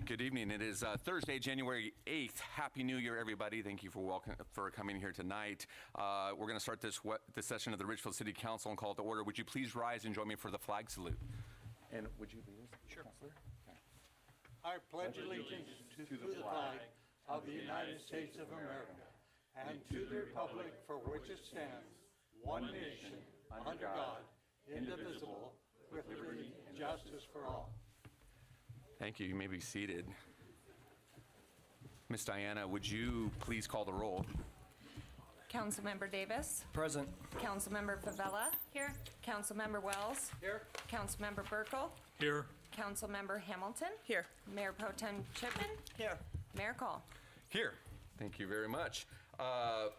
Good evening. It is Thursday, January 8th. Happy New Year, everybody. Thank you for coming here tonight. We're going to start this session of the Ridgefield City Council and call it to order. Would you please rise and join me for the flag salute? And would you lead us? Sure. Counselor? Okay. I pledge allegiance to the flag of the United States of America and to the republic for which it stands, one nation, under God, indivisible, with liberty and justice for all. Thank you. You may be seated. Ms. Diana, would you please call the roll? Councilmember Davis. Present. Councilmember Favela. Here. Councilmember Wells. Here. Councilmember Burkle. Here. Councilmember Hamilton. Here. Mayor Pro Tem Chipman. Here. Mayor Call. Here. Thank you very much.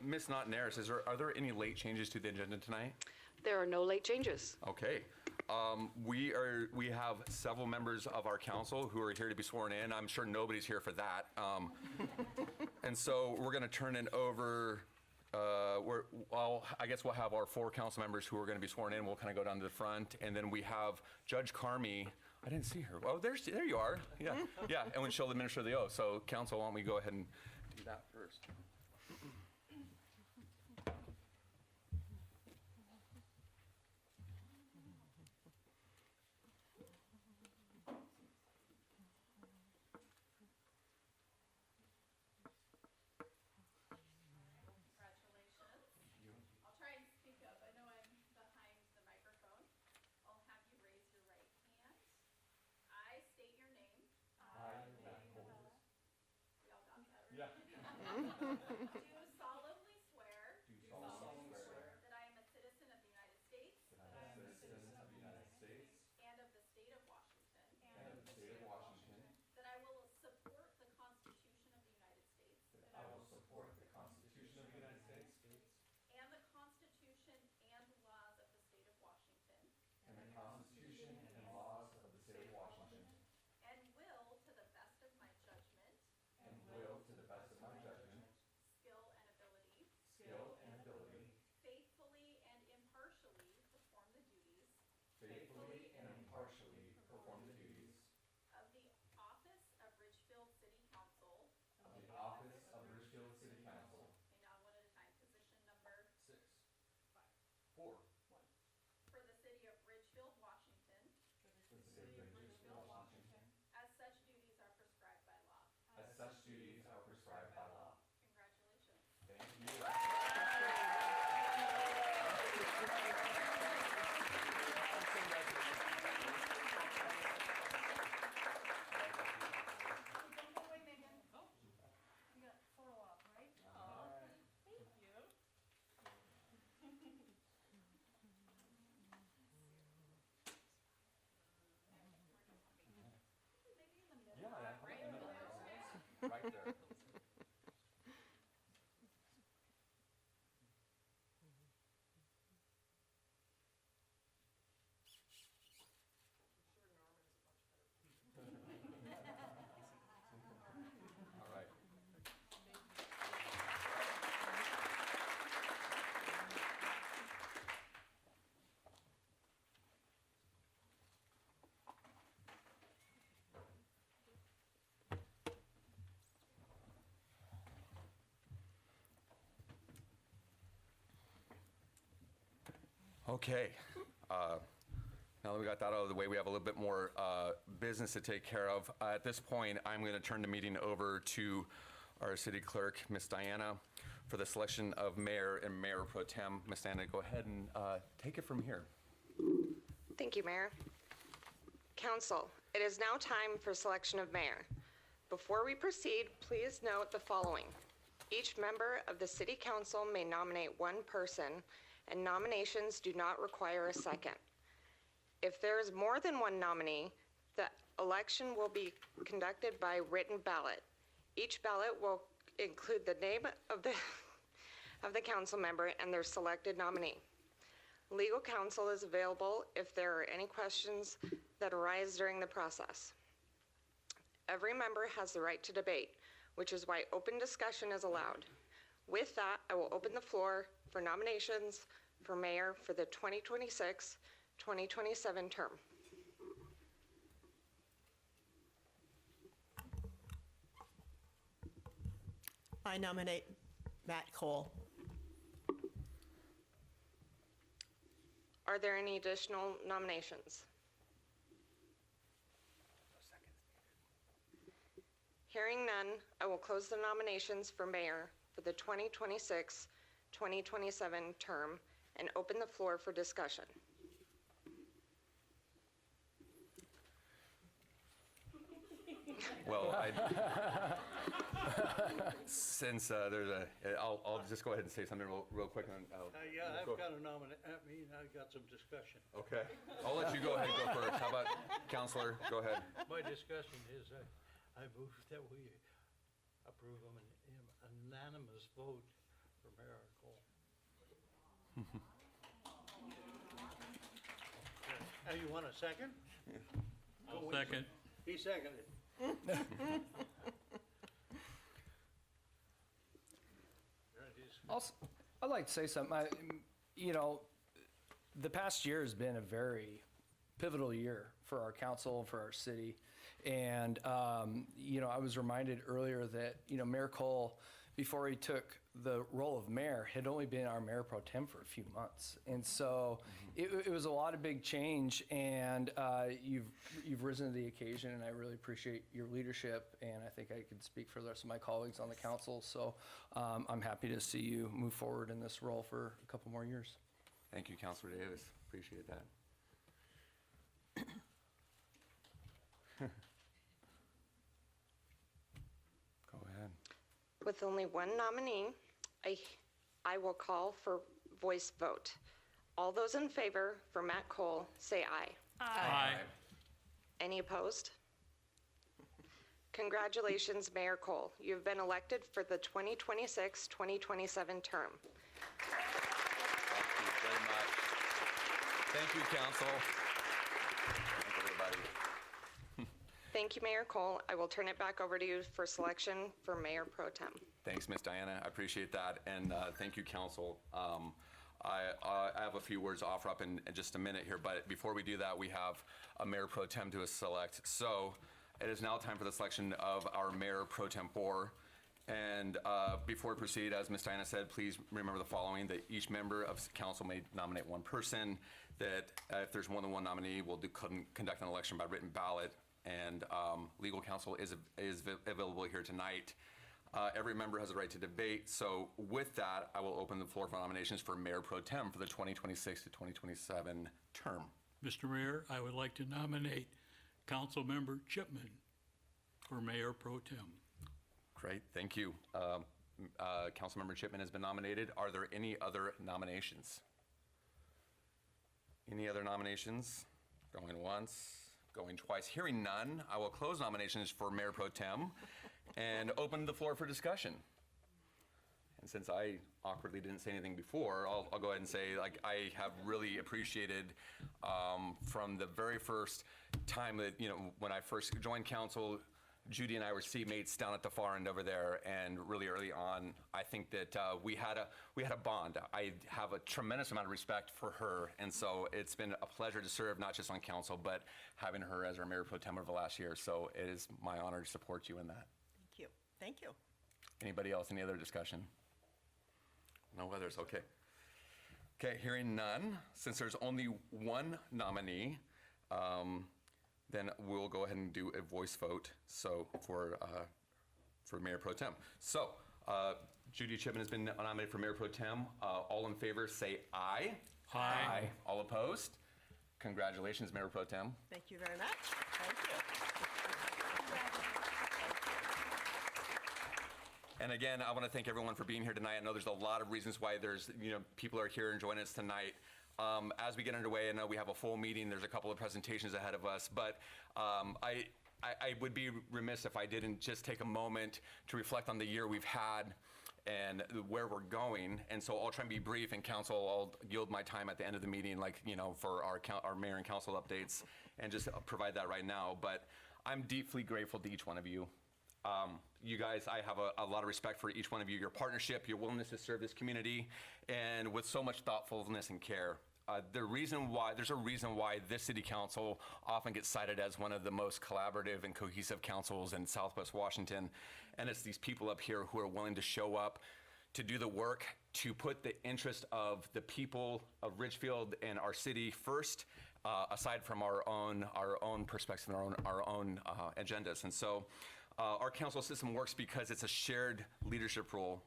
Ms. Notnaris, are there any late changes to the agenda tonight? There are no late changes. Okay. We have several members of our council who are here to be sworn in. I'm sure nobody's here for that. And so we're going to turn it over. I guess we'll have our 4 council members who are going to be sworn in. We'll kind of go down to the front, and then we have Judge Carmi. I didn't see her. Oh, there you are. Yeah, yeah. And when she'll administer the oath. So, council, why don't we go ahead and do that first? Right there. All right. Okay. Now that we got that out of the way, we have a little bit more business to take care of. At this point, I'm going to turn the meeting over to our city clerk, Ms. Diana, for the selection of mayor and mayor pro tem. Ms. Diana, go ahead and take it from here. Thank you, Mayor. Council, it is now time for selection of mayor. Before we proceed, please note the following. Each member of the City Council may nominate one person, and nominations do not require a second. If there is more than one nominee, the election will be conducted by written ballot. Each ballot will include the name of the council member and their selected nominee. Legal counsel is available if there are any questions that arise during the process. Every member has the right to debate, which is why open discussion is allowed. With that, I will open the floor for nominations for mayor for the 2026-2027 term. I nominate Matt Cole. Are there any additional nominations? Hearing none, I will close the nominations for mayor for the 2026-2027 term and open the floor for discussion. Well, since there's I'll just go ahead and say something real quick. And I'll Yeah, go. I've got a I've got some discussion. Okay, I'll let you go ahead and go first. How about Counselor? Go ahead. My discussion is, I move that we approve an unanimous vote for Mayor Cole. You want a second? I'll second. He seconded. I'd like to say something. The past year has been a very pivotal year for our council, for our city. And, I was reminded earlier that, Mayor Cole, before he took the role of mayor, had only been our mayor pro tem for a few months. And so it was a lot of big change, and you've risen to the occasion, and I really appreciate your leadership, and I think I could speak for the rest of my colleagues on the council. So I'm happy to see you move forward in this role for a couple more years. Thank you, Counselor Davis. Appreciate that. Go ahead. With only one nominee, I will call for voice vote. All those in favor for Matt Cole, say aye. Aye. Any opposed? Congratulations, Mayor Cole. You've been elected for the 2026-2027 term. Thank you very much. Thank you, Council. Thank everybody. Thank you, Mayor Cole. I will turn it back over to you for selection for Mayor Pro Tem. Thanks, Ms. Diana. I appreciate that. And thank you, Council. I have a few words to offer up in just a minute here, but before we do that, we have a Mayor Pro Tem to select. So it is now time for the selection of our Mayor Pro Tempore. And before we proceed, as Ms. Diana said, please remember the following, that each member of council may nominate one person, that if there's more than one nominee, we'll conduct an election by written ballot, and legal counsel is available here tonight. Every member has a right to debate. So with that, I will open the floor for nominations for Mayor Pro Tem for the 2026 to 2027 term. Mr. Mayor, I would like to nominate Councilmember Chipman for Mayor Pro Tem. Great, thank you. Councilmember Chipman has been nominated. Are there any other nominations? Any other nominations? Going once, going twice. Hearing none, I will close nominations for Mayor Pro Tem and open the floor for discussion. And since I awkwardly didn't say anything before, I'll go ahead and say, I have really appreciated from the very first time that, when I first joined council, Judy and I were seatmates down at the far end over there, and really early on, I think that we had a bond. I have a tremendous amount of respect for her, and so it's been a pleasure to serve not just on council, but having her as our Mayor Pro Tem over the last year. So it is my honor to support you in that. Thank you. Thank you. Anybody else? Any other discussion? No others. Okay. Okay. Hearing none, since there's only one nominee. Then we'll go ahead and do a voice vote. So for Mayor Pro Tem. So Judy Chipman has been nominated for Mayor Pro Tem. All in favor, say aye. Aye. All opposed? Congratulations, Mayor Pro Tem. Thank you very much. Thank you. And again, I want to thank everyone for being here tonight. I know there's a lot of reasons why people are here and joining us tonight. As we get underway, I know we have a full meeting. There's a couple of presentations ahead of us, but I would be remiss if I didn't just take a moment to reflect on the year we've had and where we're going. And so I'll try and be brief, and council, I'll yield my time at the end of the meeting, for our mayor and council updates, and just provide that right now. But I'm deeply grateful to each one of you. You guys, I have a lot of respect for each one of you, your partnership, your willingness to serve this community, and with so much thoughtfulness and care. There's a reason why this city council often gets cited as one of the most collaborative and cohesive councils in Southwest Washington. And it's these people up here who are willing to show up, to do the work, to put the interest of the people of Ridgefield and our city first, aside from our own perspective and our own agendas. And so our council system works because it's a shared leadership role,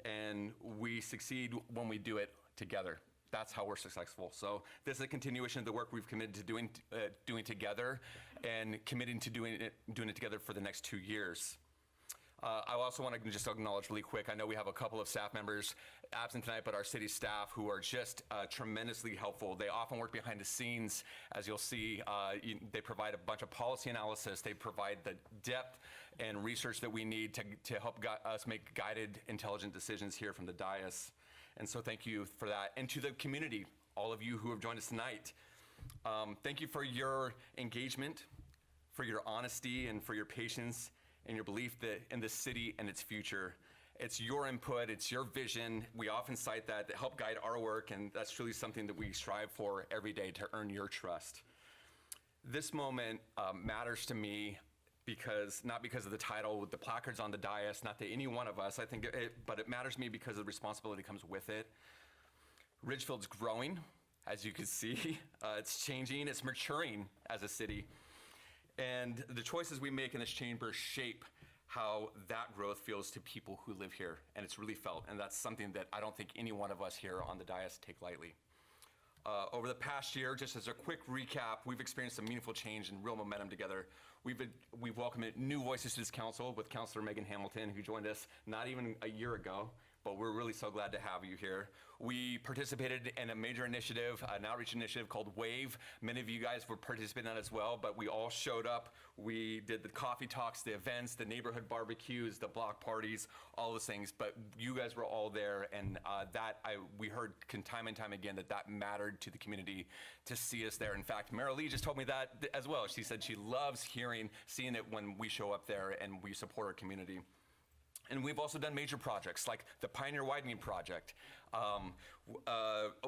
and we succeed when we do it together. That's how we're successful. So this is a continuation of the work we've committed to doing together, and committing to doing it together for the next 2 years. I also want to just acknowledge really quick, I know we have a couple of staff members absent tonight, but our city staff who are just tremendously helpful. They often work behind the scenes, as you'll see. They provide a bunch of policy analysis. They provide the depth and research that we need to help us make guided, intelligent decisions here from the dais. And so thank you for that. And to the community, all of you who have joined us tonight, thank you for your engagement, for your honesty, and for your patience, and your belief that in this city and its future. It's your input, it's your vision. We often cite that to help guide our work, and that's truly something that we strive for every day, to earn your trust. This moment matters to me not because of the title with the placards on the dais, not to any one of us, but it matters to me because the responsibility comes with it. Ridgefield's growing, as you can see. It's changing, it's maturing as a city. And the choices we make in this chamber shape how that growth feels to people who live here. And it's really felt. And that's something that I don't think any one of us here on the dais take lightly. Over the past year, just as a quick recap, we've experienced some meaningful change and real momentum together. We've welcomed new voices to this council with Councilor Megan Hamilton, who joined us not even a year ago, but we're really so glad to have you here. We participated in a major initiative, an outreach initiative called WAVE. Many of you guys were participating in that as well, but we all showed up. We did the coffee talks, the events, the neighborhood barbecues, the block parties, all those things, but you guys were all there, and we heard time and time again that mattered to the community to see us there. In fact, Mara Lee just told me that as well. She said she loves seeing it when we show up there and we support our community. And we've also done major projects like the Pioneer Widening Project.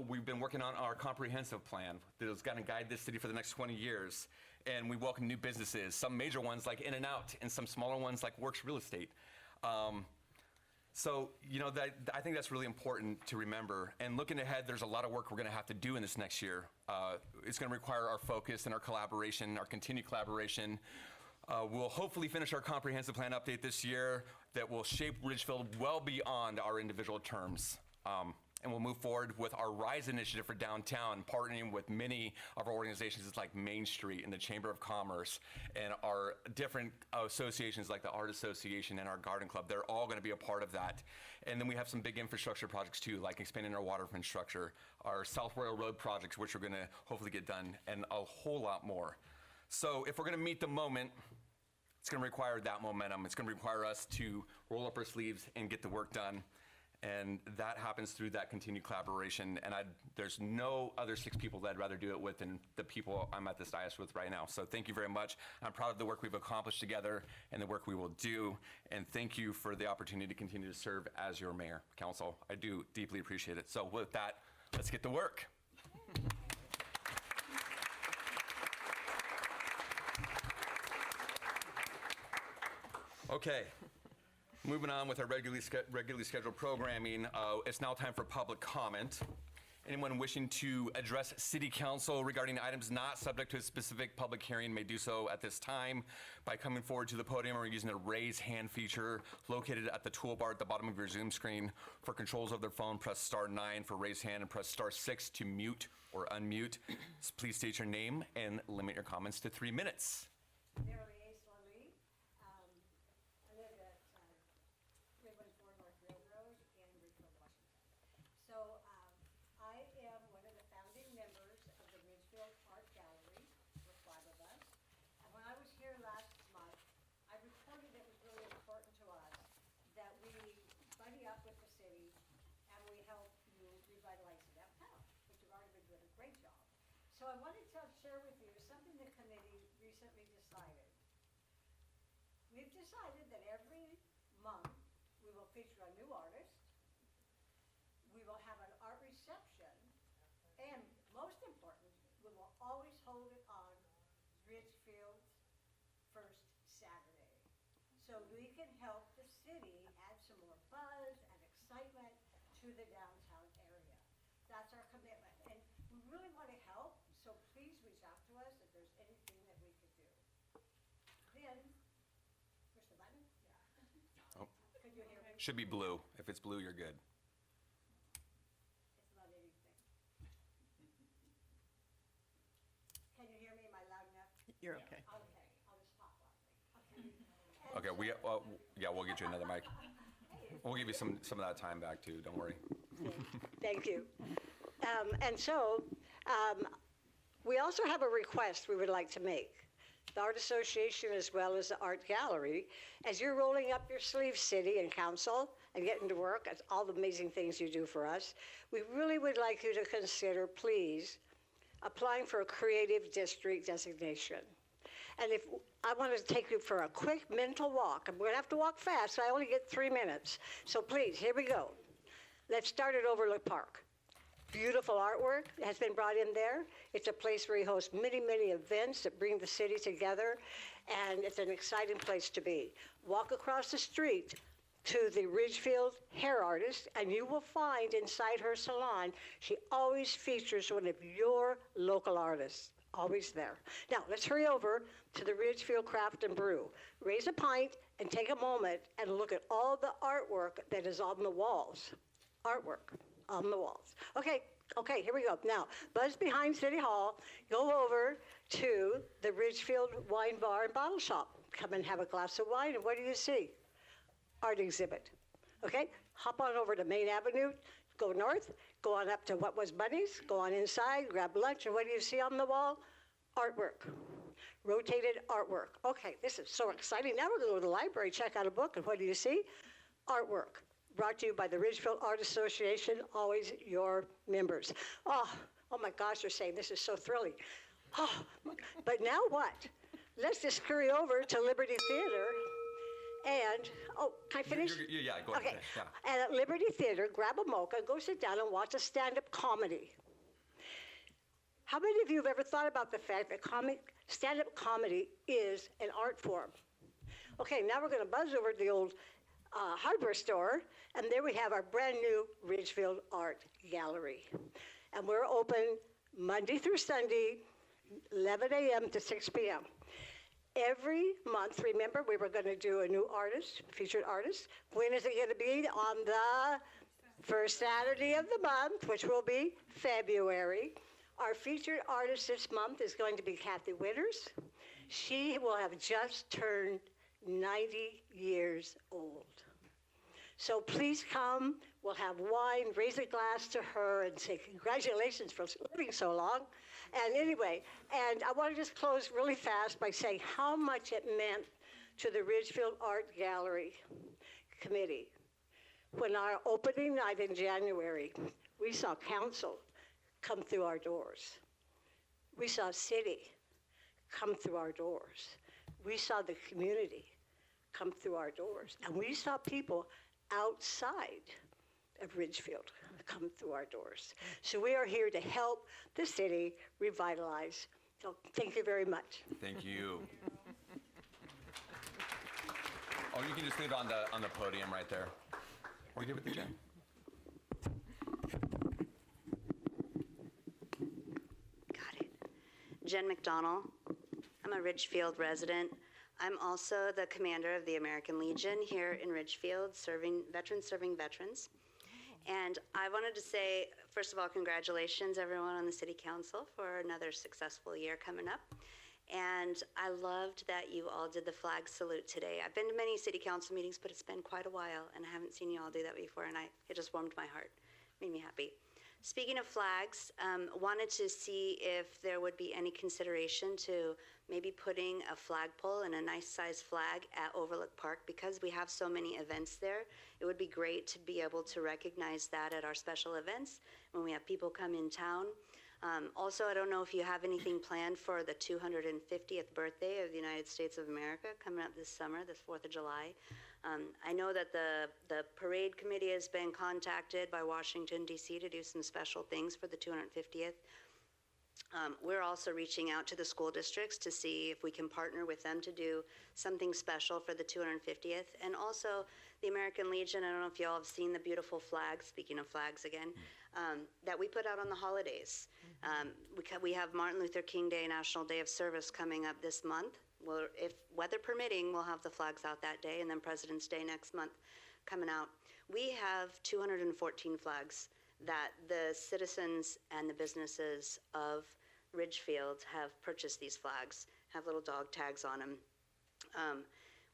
We've been working on our comprehensive plan that is going to guide this city for the next 20 years. And we welcome new businesses, some major ones like In-N-Out, and some smaller ones like Works Real Estate. So, I think that's really important to remember. And looking ahead, there's a lot of work we're going to have to do in this next year. It's going to require our focus and our collaboration, our continued collaboration. We'll hopefully finish our comprehensive plan update this year that will shape Ridgefield well beyond our individual terms. And we'll move forward with our RISE initiative for downtown, partnering with many of our organizations like Main Street and the Chamber of Commerce and our different associations like the Art Association and our Garden Club. They're all going to be a part of that. And then we have some big infrastructure projects too, like expanding our water infrastructure, our South Royal Road projects, which are going to hopefully get done, and a whole lot more. So if we're going to meet the moment, it's going to require that momentum. It's going to require us to roll up our sleeves and get the work done. And that happens through that continued collaboration. And there's no other 6 people that I'd rather do it with than the people I'm at this dais with right now. So thank you very much. I'm proud of the work we've accomplished together and the work we will do. And thank you for the opportunity to continue to serve as your mayor, council. I do deeply appreciate it. So with that, let's get to work. Okay, moving on with our regularly scheduled programming, it's now time for public comment. Anyone wishing to address City Council regarding items not subject to a specific public hearing may do so at this time by coming forward to the podium or using the raise hand feature located at the toolbar at the bottom of your Zoom screen. For controls of their phone, press star 9 for raise hand and press star 6 to mute or unmute. Please state your name and limit your comments to 3 minutes. So I wanted to share with you something the committee recently decided. We've decided that every month we will feature a new artist. We will have an art reception. And most we can help the city add some more buzz and excitement to the downtown area. That's our commitment, and we really want to help, so please reach out to us if there's anything that we could do. Then, push the button? Yeah. Oh. Could you hear me? Should be blue. If it's blue, you're good. It's not anything. Can you hear me? Am I loud enough? You're okay. Okay, I'll just talk loudly. Okay, we'll get you another mic. We'll give you some of that time back too, don't worry. Thank you. And so, we also have a request we would like to make. The Art Association as well as the Art Gallery, as you're rolling up your sleeves, city and council, and getting to work at all the amazing things you do for us, we really would like you to consider, please, applying for a creative district designation. And if I want to take you for a quick mental walk, I'm going to have to walk fast, so I only get 3 minutes. So please, here we go. Let's start at Overlook Park. Beautiful artwork has been brought in there. It's a place where we host many, many events that bring the city together, and it's an exciting place to be. Walk across the street to the Ridgefield hair artist, and you will find inside her salon, she always features one of your local artists. Always there. Now, let's hurry over to the Ridgefield Craft and Brew. Raise a pint and take a moment and look at all the artwork that is on the walls. Artwork on the walls. Okay, here we go. Now, buzz behind City Hall, go over to the Ridgefield Wine Bar and Bottle Shop. Come and have a glass of wine, and what do you see? Art exhibit. Okay, hop on over to Main Avenue, go north, go on up to What Was Bunny's, go on inside, grab lunch, and what do you see on the wall? Artwork. Rotated artwork. Okay, this is so exciting. Now we're going to go to the library, check out a book, and what do you see? Artwork. Brought to you by the Ridgefield Art Association, always your members. Oh my gosh, they're saying this is so thrilling. Oh, but now what? Let's just scurry over to Liberty Theater. And, can I finish? Yeah, go ahead. Okay. Yeah. And at Liberty Theater, grab a mocha, go sit down and watch a stand-up comedy. How many of you have ever thought about the fact that stand-up comedy is an art form? Okay, now we're going to buzz over to the old hardware store, and there we have our brand new Ridgefield Art Gallery. And we're open Monday through Sunday, 11 a.m. to 6 p.m. Every month, remember, we were going to do a new artist, featured artist. When is it going to be? On the first Saturday of the month, which will be February. Our featured artist this month is going to be Kathy Winters. She will have just turned 90 years old. So please come. We'll have wine, raise a glass to her, and say congratulations for living so long. And anyway, and I want to just close really fast by saying how much it meant to the Ridgefield Art Gallery Committee. When our opening night in January, we saw council come through our doors. We saw city come through our doors. We saw the community come through our doors. And we saw people outside of Ridgefield come through our doors. So we are here to help the city revitalize. So thank you very much. Thank you. Oh, you can just leave it on the podium right there. Or give it to Jen. Got it. Jen McDonald. I'm a Ridgefield resident. I'm also the commander of the American Legion here in Ridgefield, serving veterans. And I wanted to say, first of all, congratulations everyone on the City Council for another successful year coming up. And I loved that you all did the flag salute today. I've been to many City Council meetings, but it's been quite a while, and I haven't seen you all do that before, and it just warmed my heart, made me happy. Speaking of flags, wanted to see if there would be any consideration to maybe putting a flagpole and a nice size flag at Overlook Park. Because we have so many events there, it would be great to be able to recognize that at our special events when we have people come in town. Also, I don't know if you have anything planned for the 250th birthday of the United States of America coming up this summer, this 4th of July. I know that the parade committee has been contacted by Washington, D.C. to do some special things for the 250th. We're also reaching out to the school districts to see if we can partner with them to do something special for the 250th. And also the American Legion, I don't know if y'all have seen the beautiful flags, speaking of flags again, that we put out on the holidays. We have Martin Luther King Day, National Day of Service coming up this month. Well, if weather permitting, we'll have the flags out that day, and then President's Day next month coming out. We have 214 flags that the citizens and the businesses of Ridgefield have purchased. These flags have little dog tags on them.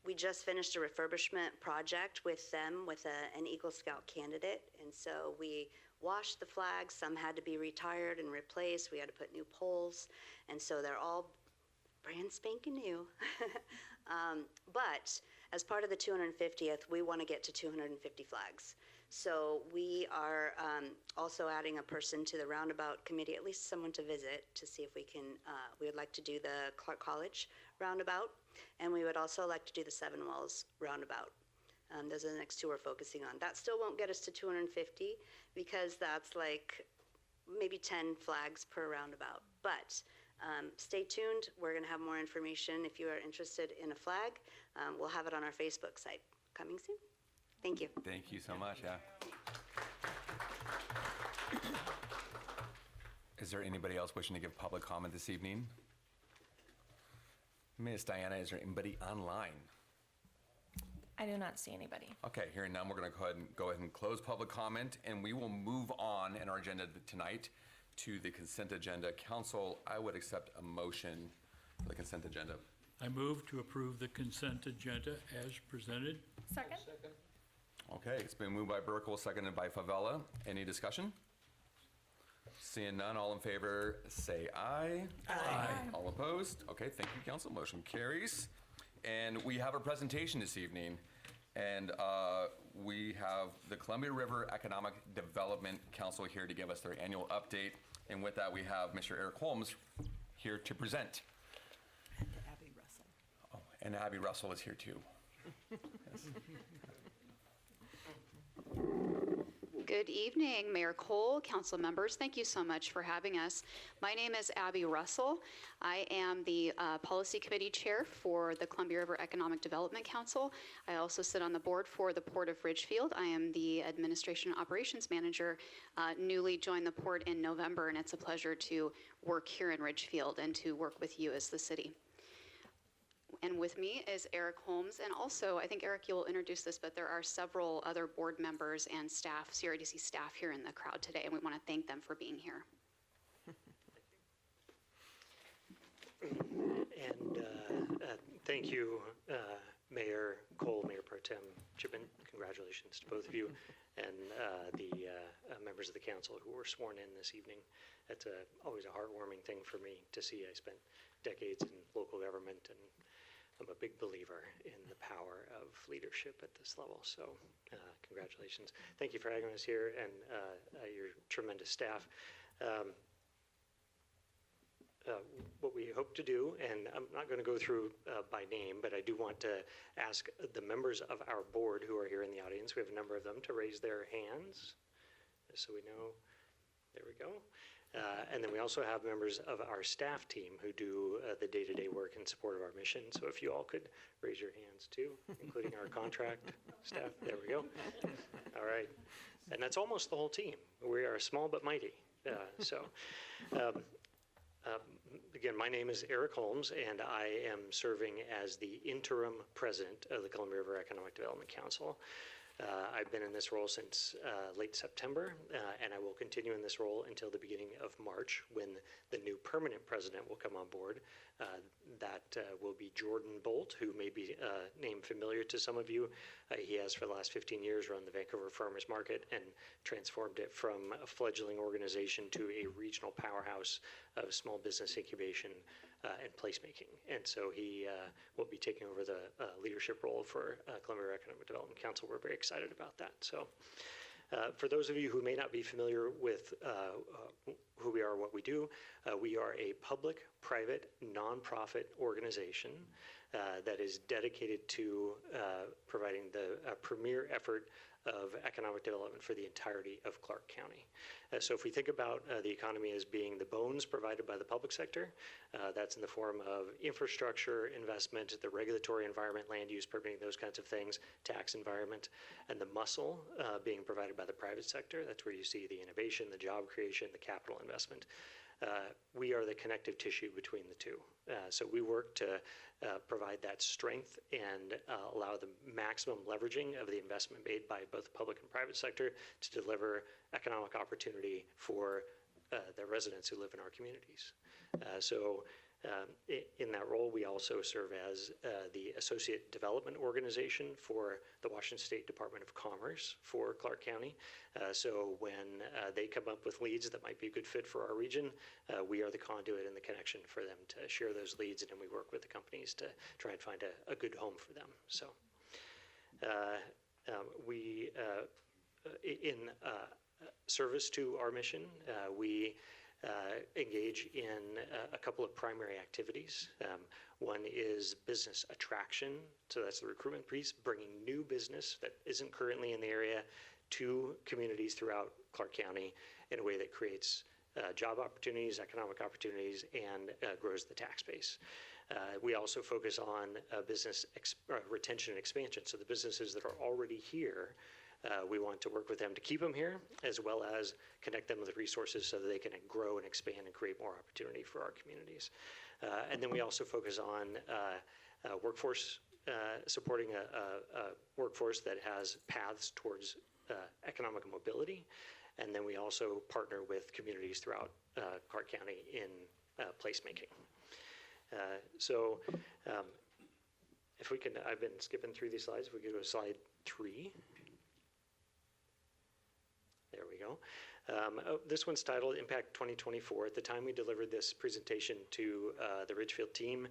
We just finished a refurbishment project with them with an Eagle Scout candidate, and so we washed the flags. Some had to be retired and replaced. We had to put new poles, and so they're all brand spanking new. But as part of the 250th, we want to get to 250 flags. So we are also adding a person to the roundabout committee, at least someone to visit, to see if we can, we would like to do the Clark College roundabout, and we would also like to do the Seven Wells roundabout. Those are the next two we're focusing on. That still won't get us to 250 because that's like maybe 10 flags per roundabout. But stay tuned. We're going to have more information. If you are interested in a flag, we'll have it on our Facebook site. Coming soon. Thank you. Thank you so much, yeah. Is there anybody else wishing to give public comment this evening? Ms. Diana, is there anybody online? I do not see anybody. Okay, hearing none, we're going to go ahead and close public comment, and we will move on in our agenda tonight to the consent agenda. Council, I would accept a motion for the consent agenda. I move to approve the consent agenda as presented. Second? Okay, it's been moved by Burkle, seconded by Favela. Any discussion? Seeing none, all in favor say aye. Aye. All opposed? Okay, thank you, council. Motion carries. And we have a presentation this evening, and we have the Columbia River Economic Development Council here to give us their annual update. And with that, we have Mr. Eric Holmes here to present. And to Abby Russell. Oh, and Abby Russell is here too. Yes. Good evening, Mayor Cole, council members. Thank you so much for having us. My name is Abby Russell. I am the Policy Committee Chair for the Columbia River Economic Development Council. I also sit on the board for the Port of Ridgefield. I am the Administration and Operations Manager, newly joined the port in November, and it's a pleasure to work here in Ridgefield and to work with you as the city. And with me is Eric Holmes, and also, I think, Eric, you'll introduce this, but there are several other board members and staff, CRDC staff here in the crowd today, and we want to thank them for being here. And thank you, Mayor Cole, Mayor Pro Tem Chipman. Congratulations to both of you, and the members of the council who were sworn in this evening. That's always a heartwarming thing for me to see. I spent decades in local government, and I'm a big believer in the power of leadership at this level. So congratulations. Thank you for having us here, and your tremendous staff. What we hope to do, and I'm not going to go through by name, but I do want to ask the members of our board who are here in the audience, we have a number of them, to raise their hands, so we know. There we go. And then we also have members of our staff team who do the day-to-day work in support of our mission. So if you all could raise your hands too, including our contract staff. There we go. All right. And that's almost the whole team. We are small but mighty. Again, my name is Eric Holmes, and I am serving as the interim president of the Columbia River Economic Development Council. I've been in this role since late September, and I will continue in this role until the beginning of March, when the new permanent president will come on board. That will be Jordan Bolt, who may be a name familiar to some of you. He has, for the last 15 years, run the Vancouver Farmers Market and transformed it from a fledgling organization to a regional powerhouse of small business incubation and placemaking. And so he will be taking over the leadership role for Columbia Economic Development Council. We're very excited about that. So for those of you who may not be familiar with who we are, what we do, we are a public-private nonprofit organization that is dedicated to providing the premier effort of economic development for the entirety of Clark County. So if we think about the economy as being the bones provided by the public sector, that's in the form of infrastructure, investment, the regulatory environment, land use, permitting, those kinds of things, tax environment, and the muscle being provided by the private sector. That's where you see the innovation, the job creation, the capital investment. We are the connective tissue between the two. So we work to provide that strength and allow the maximum leveraging of the investment made by both the public and private sector to deliver economic opportunity for the residents who live in our communities. In that role, we also serve as the Associate Development Organization for the Washington State Department of Commerce for Clark County. So when they come up with leads that might be a good fit for our region, we are the conduit and the connection for them to share those leads, and then we work with the companies to try and find a good home for them. So in service to our mission, we engage in a couple of primary activities. One is business attraction, so that's the recruitment piece, bringing new business that isn't currently in the area to communities throughout Clark County in a way that creates job opportunities, economic opportunities, and grows the tax base. We also focus on business retention and expansion, so the businesses that are already here, we want to work with them to keep them here, as well as connect them with resources so that they can grow and expand and create more opportunity for our communities. And then we also focus on workforce, supporting a workforce that has paths towards economic mobility. And then we also partner with communities throughout Clark County in placemaking. If we can, I've been skipping through these slides. If we could go to slide 3. There we go. This one's titled Impact 2024. At the time we delivered this presentation to the Ridgefield team,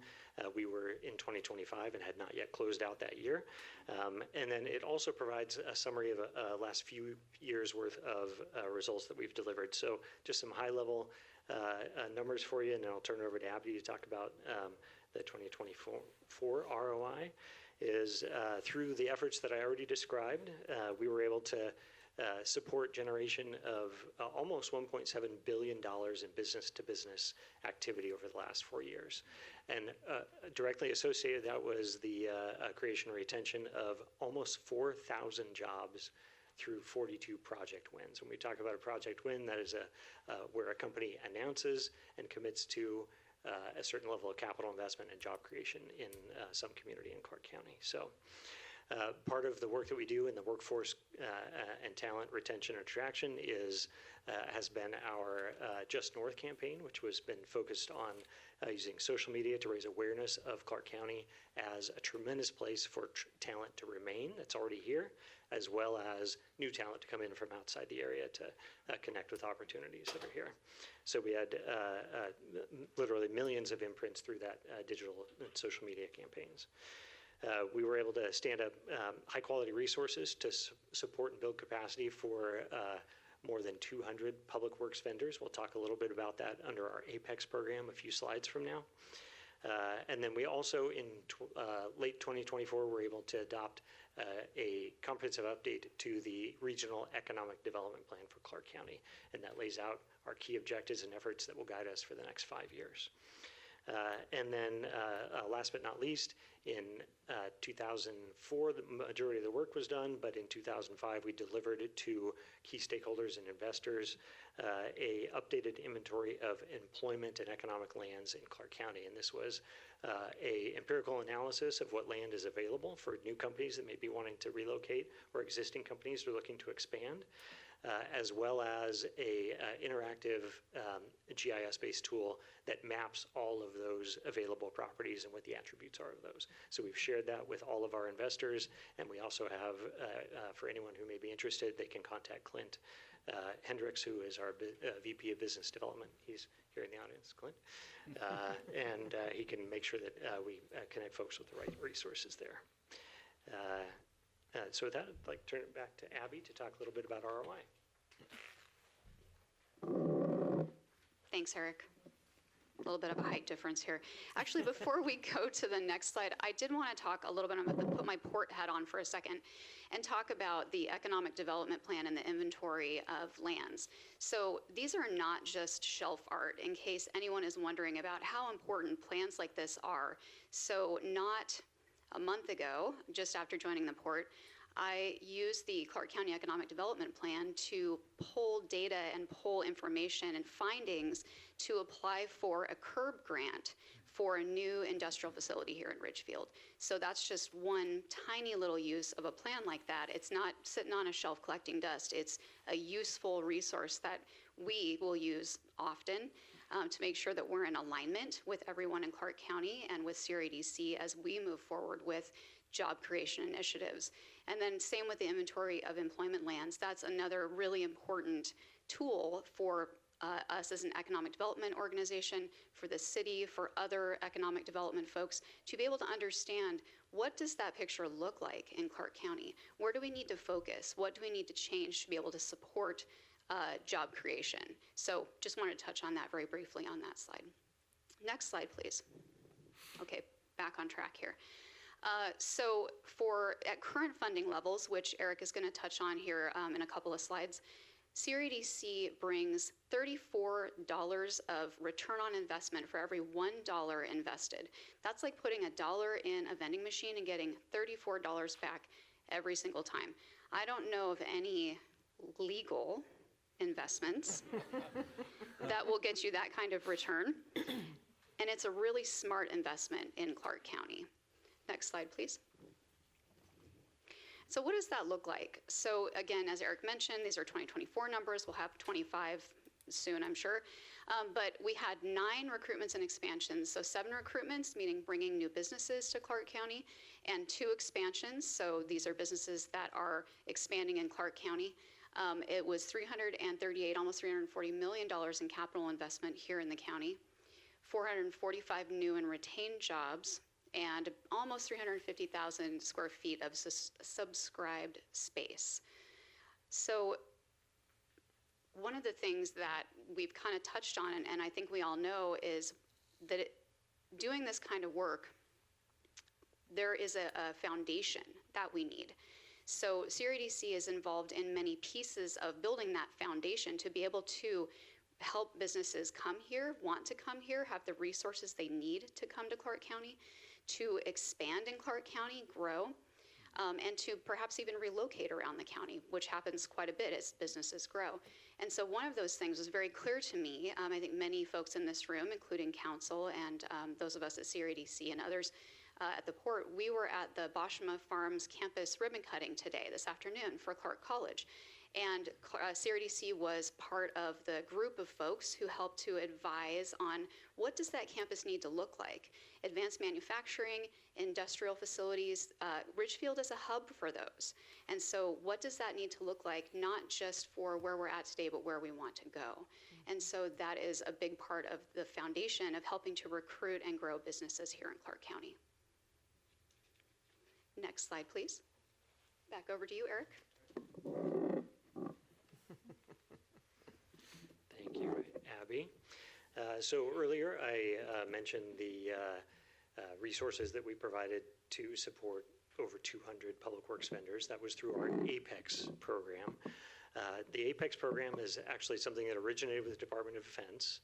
we were in 2025 and had not yet closed out that year. And then it also provides a summary of last few years worth of results that we've delivered. So just some high level numbers for you, and then I'll turn it over to Abby to talk about the 2024 ROI. Is through the efforts that I already described, we were able to support generation of almost $1.7 billion in business-to-business activity over the last 4 years. And directly associated that was the creation and retention of almost 4,000 jobs through 42 project wins. When we talk about a project win, that is where a company announces and commits to a certain level of capital investment and job creation in some community in Clark County. So part of the work that we do in the workforce and talent retention and attraction has been our Just North campaign, which has been focused on using social media to raise awareness of Clark County as a tremendous place for talent to remain that's already here, as well as new talent to come in from outside the area to connect with opportunities that are here. So we had literally millions of imprints through that digital and social media campaigns. We were able to stand up high-quality resources to support and build capacity for more than 200 public works vendors. We'll talk a little bit about that under our APEX program a few slides from now. And then we also, in late 2024, were able to adopt a comprehensive update to the Regional Economic Development Plan for Clark County, and that lays out our key objectives and efforts that will guide us for the next 5 years. And then last but not least, in 2004, the majority of the work was done, but in 2005, we delivered it to key stakeholders and investors, a updated inventory of employment and economic lands in Clark County. And this was a empirical analysis of what land is available for new companies that may be wanting to relocate or existing companies who are looking to expand. As well as a interactive GIS-based tool that maps all of those available properties and what the attributes are of those. So we've shared that with all of our investors, and we also have, for anyone who may be interested, they can contact Clint Hendricks, who is our VP of Business Development. He's here in the audience, Clint. And he can make sure that we connect folks with the right resources there. So with that, I'd like to turn it back to Abby to talk a little bit about ROI. Thanks, Eric. little bit of a height difference here. Actually, before we go to the next slide, I did want to talk a little bit, I'm going to put my port hat on for a second, and talk about the economic development plan and the inventory of lands. So these are not just shelf art, in case anyone is wondering about how important plans like this are. So not a month ago, just after joining the port, I used the Clark County Economic Development Plan to pull data and pull information and findings to apply for a CURB grant for a new industrial facility here in Ridgefield. So that's just one tiny little use of a plan like that. It's not sitting on a shelf collecting dust. It's a useful resource that we will use often to make sure that we're in alignment with everyone in Clark County and with CRADC as we move forward with job creation initiatives. And then same with the inventory of employment lands. That's another really important tool for us as an economic development organization, for the city, for other economic development folks, to be able to understand what does that picture look like in Clark County? Where do we need to focus? What do we need to change to be able to support job creation? So just wanted to touch on that very briefly on that slide. Next slide, please. Okay, back on track here. So at current funding levels, which Eric is going to touch on here in a couple of slides, CRADC brings $34 of return on investment for every $1 invested. That's like putting $1 in a vending machine and getting $34 back every single time. I don't know of any legal investments that will get you that kind of return. And it's a really smart investment in Clark County. Next slide, please. So what does that look like? So again, as Eric mentioned, these are 2024 numbers. We'll have 25 soon, I'm sure. But we had 9 recruitments and expansions. So 7 recruitments, meaning bringing new businesses to Clark County, and 2 expansions. So these are businesses that are expanding in Clark County. It was $338, almost $340 million in capital investment here in the county, 445 new and retained jobs, and almost 350,000 square feet of subscribed space. So one of the things that we've kind of touched on, and I think we all know, is that doing this kind of work, there is a foundation that we need. So CRADC is involved in many pieces of building that foundation to be able to help businesses come here, want to come here, have the resources they need to come to Clark County, to expand in Clark County, grow, and to perhaps even relocate around the county, which happens quite a bit as businesses grow. And so one of those things was very clear to me. I think many folks in this room, including council and those of us at CRADC and others at the port, we were at the Boshima Farms campus ribbon cutting today, this afternoon, for Clark College. And CRADC was part of the group of folks who helped to advise on what does that campus need to look like. Advanced manufacturing, industrial facilities, Ridgefield is a hub for those. And so what does that need to look like, not just for where we're at today, but where we want to go. And so that is a big part of the foundation of helping to recruit and grow businesses here in Clark County. Next slide, please. Back over to you, Eric. Thank you, Abby. So earlier I mentioned the resources that we provided to support over 200 public works vendors. That was through our APEX program. The APEX program is actually something that originated with the Department of Defense,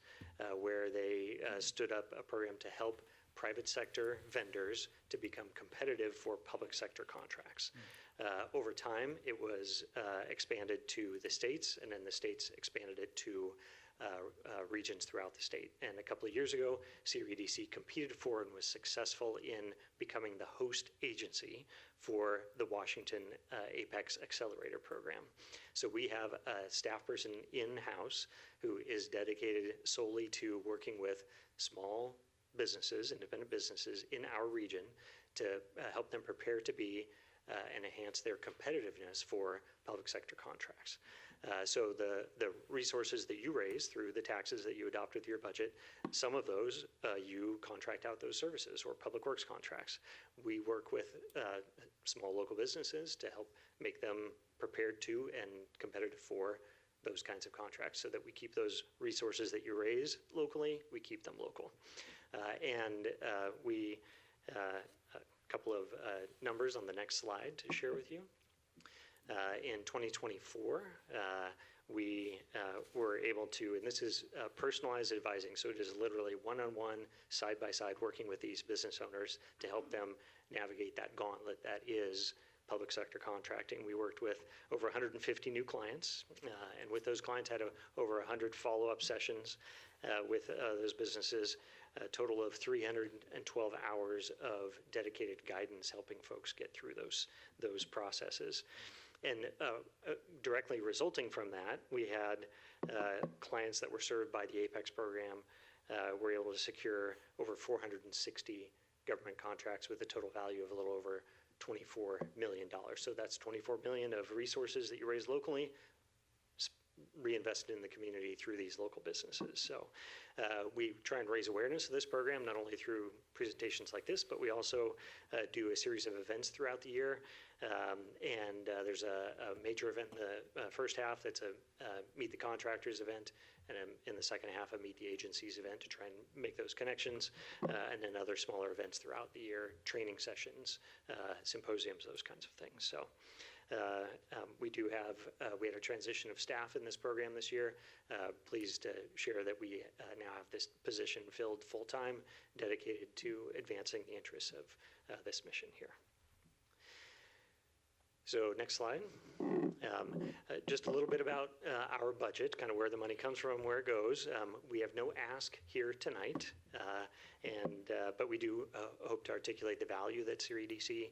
where they stood up a program to help private sector vendors to become competitive for public sector contracts. Over time, it was expanded to the states, and then the states expanded it to regions throughout the state. And a couple of years ago, CRADC competed for and was successful in becoming the host agency for the Washington APEX Accelerator Program. So we have a staff person in-house who is dedicated solely to working with small businesses, independent businesses in our region to help them prepare to be and enhance their competitiveness for public sector contracts. So the resources that you raise through the taxes that you adopt with your budget, some of those you contract out those services or public works contracts. We work with small local businesses to help make them prepared to and competitive for those kinds of contracts so that we keep those resources that you raise locally, we keep them local. A couple of numbers on the next slide to share with you. In 2024, we were able to, and this is personalized advising, so it is literally one-on-one, side-by-side, working with these business owners to help them navigate that gauntlet that is public sector contracting. We worked with over 150 new clients, and with those clients had over 100 follow-up sessions with those businesses, a total of 312 hours of dedicated guidance helping folks get through those processes. And directly resulting from that, we had clients that were served by the APEX program were able to secure over 460 government contracts with a total value of a little over $24 million. So that's $24 million of resources that you raise locally, reinvested in the community through these local businesses. So we try and raise awareness of this program, not only through presentations like this, but we also do a series of events throughout the year. There's a major event in the first half that's a Meet the Contractors event, and in the second half a Meet the Agencies event to try and make those connections, and then other smaller events throughout the year, training sessions, symposiums, those kinds of things. So we had a transition of staff in this program this year. Pleased to share that we now have this position filled full-time, dedicated to advancing the interests of this mission here. So next slide. Just a little bit about our budget, kind of where the money comes from, where it goes. We have no ask here tonight, but we do hope to articulate the value that CREDC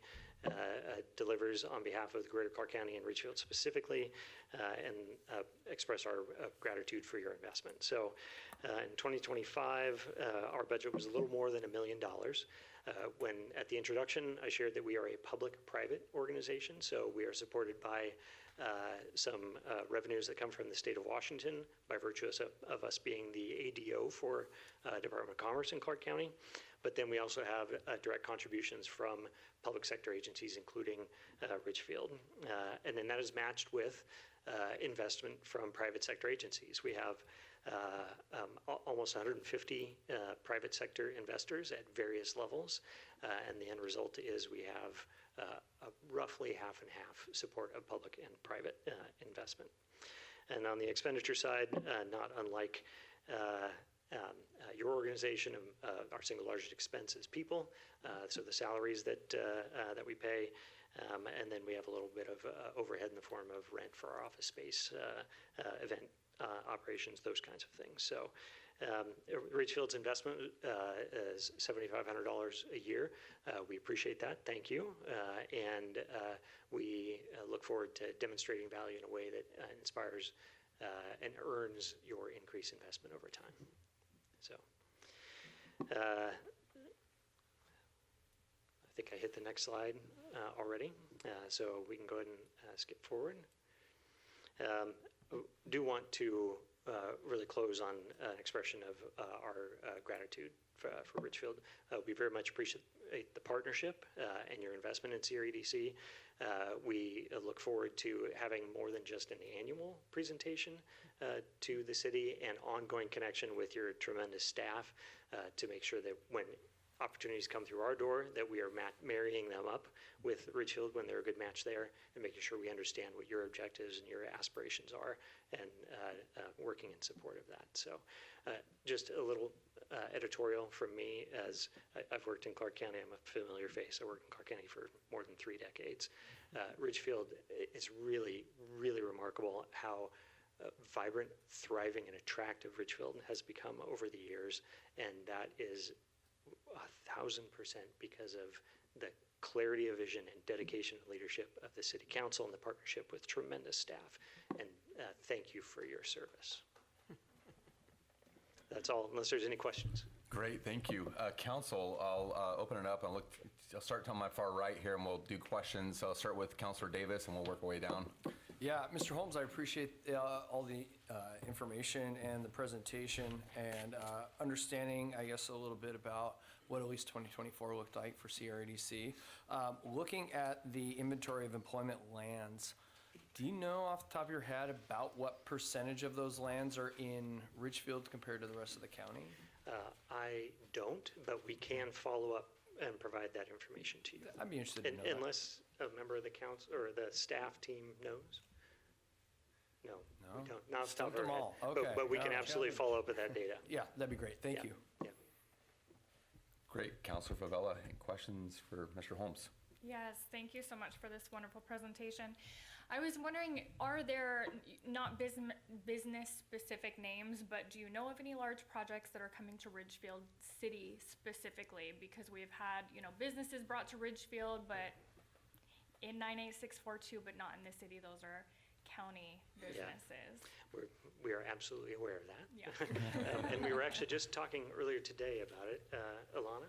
delivers on behalf of the Greater Clark County and Ridgefield specifically, and express our gratitude for your investment. So in 2025, our budget was a little more than $1 million. When at the introduction, I shared that we are a public-private organization, so we are supported by some revenues that come from the state of Washington by virtue of us being the ADO for Department of Commerce in Clark County. But then we also have direct contributions from public sector agencies, including Ridgefield. And then that is matched with investment from private sector agencies. We have almost 150 private sector investors at various levels, and the end result is we have roughly half and half support of public and private investment. And on the expenditure side, not unlike your organization, our single largest expense is people, so the salaries that we pay, and then we have a little bit of overhead in the form of rent for our office space, event operations, those kinds of things. So Ridgefield's investment is $7,500 a year. We appreciate that. Thank you. And we look forward to demonstrating value in a way that inspires and earns your increased investment over time. So I think I hit the next slide already, so we can go ahead and skip forward. Do want to really close on an expression of our gratitude for Ridgefield. We very much appreciate the partnership and your investment in CREDC. We look forward to having more than just an annual presentation to the city and ongoing connection with your tremendous staff to make sure that when opportunities come through our door, that we are marrying them up with Ridgefield when they're a good match there, and making sure we understand what your objectives and your aspirations are, and working in support of that. So just a little editorial from me, as I've worked in Clark County. I'm a familiar face. I worked in Clark County for more than 3 decades. Ridgefield is really, really remarkable how vibrant, thriving, and attractive Ridgefield has become over the years, and that is 1,000% because of the clarity of vision and dedication and leadership of the City Council and the partnership with tremendous staff. And thank you for your service. That's all, unless there's any questions. Great, thank you. Council, I'll open it up and I'll start on my far right here and we'll do questions. I'll start with Councilor Davis and we'll work our way down. Yeah, Mr. Holmes, I appreciate all the information and the presentation and understanding, I guess, a little bit about what at least 2024 looked like for CREDC. Looking at the inventory of employment lands, Do you know off the top of your head about what percentage of those lands are in Ridgefield compared to the rest of the county? I don't, but we can follow up and provide that information to you. I'd be interested to know that. Unless a member of the council or the staff team knows? No, we don't. Not off the top of Stumped our them head. all. Okay. But we can No. absolutely follow up with that data. Yeah, that'd be great. Thank Yeah. you. Yeah. Great. Councilor Favela, any questions for Mr. Holmes? Yes, thank you so much for this wonderful presentation. I was wondering, are there not business-specific names, but do you know of any large projects that are coming to Ridgefield City specifically? Because we've had, businesses brought to Ridgefield, but in 98642, but not in the city. Those are county businesses. We are absolutely aware of that. Yeah. And we were actually just talking earlier today about it. Alana,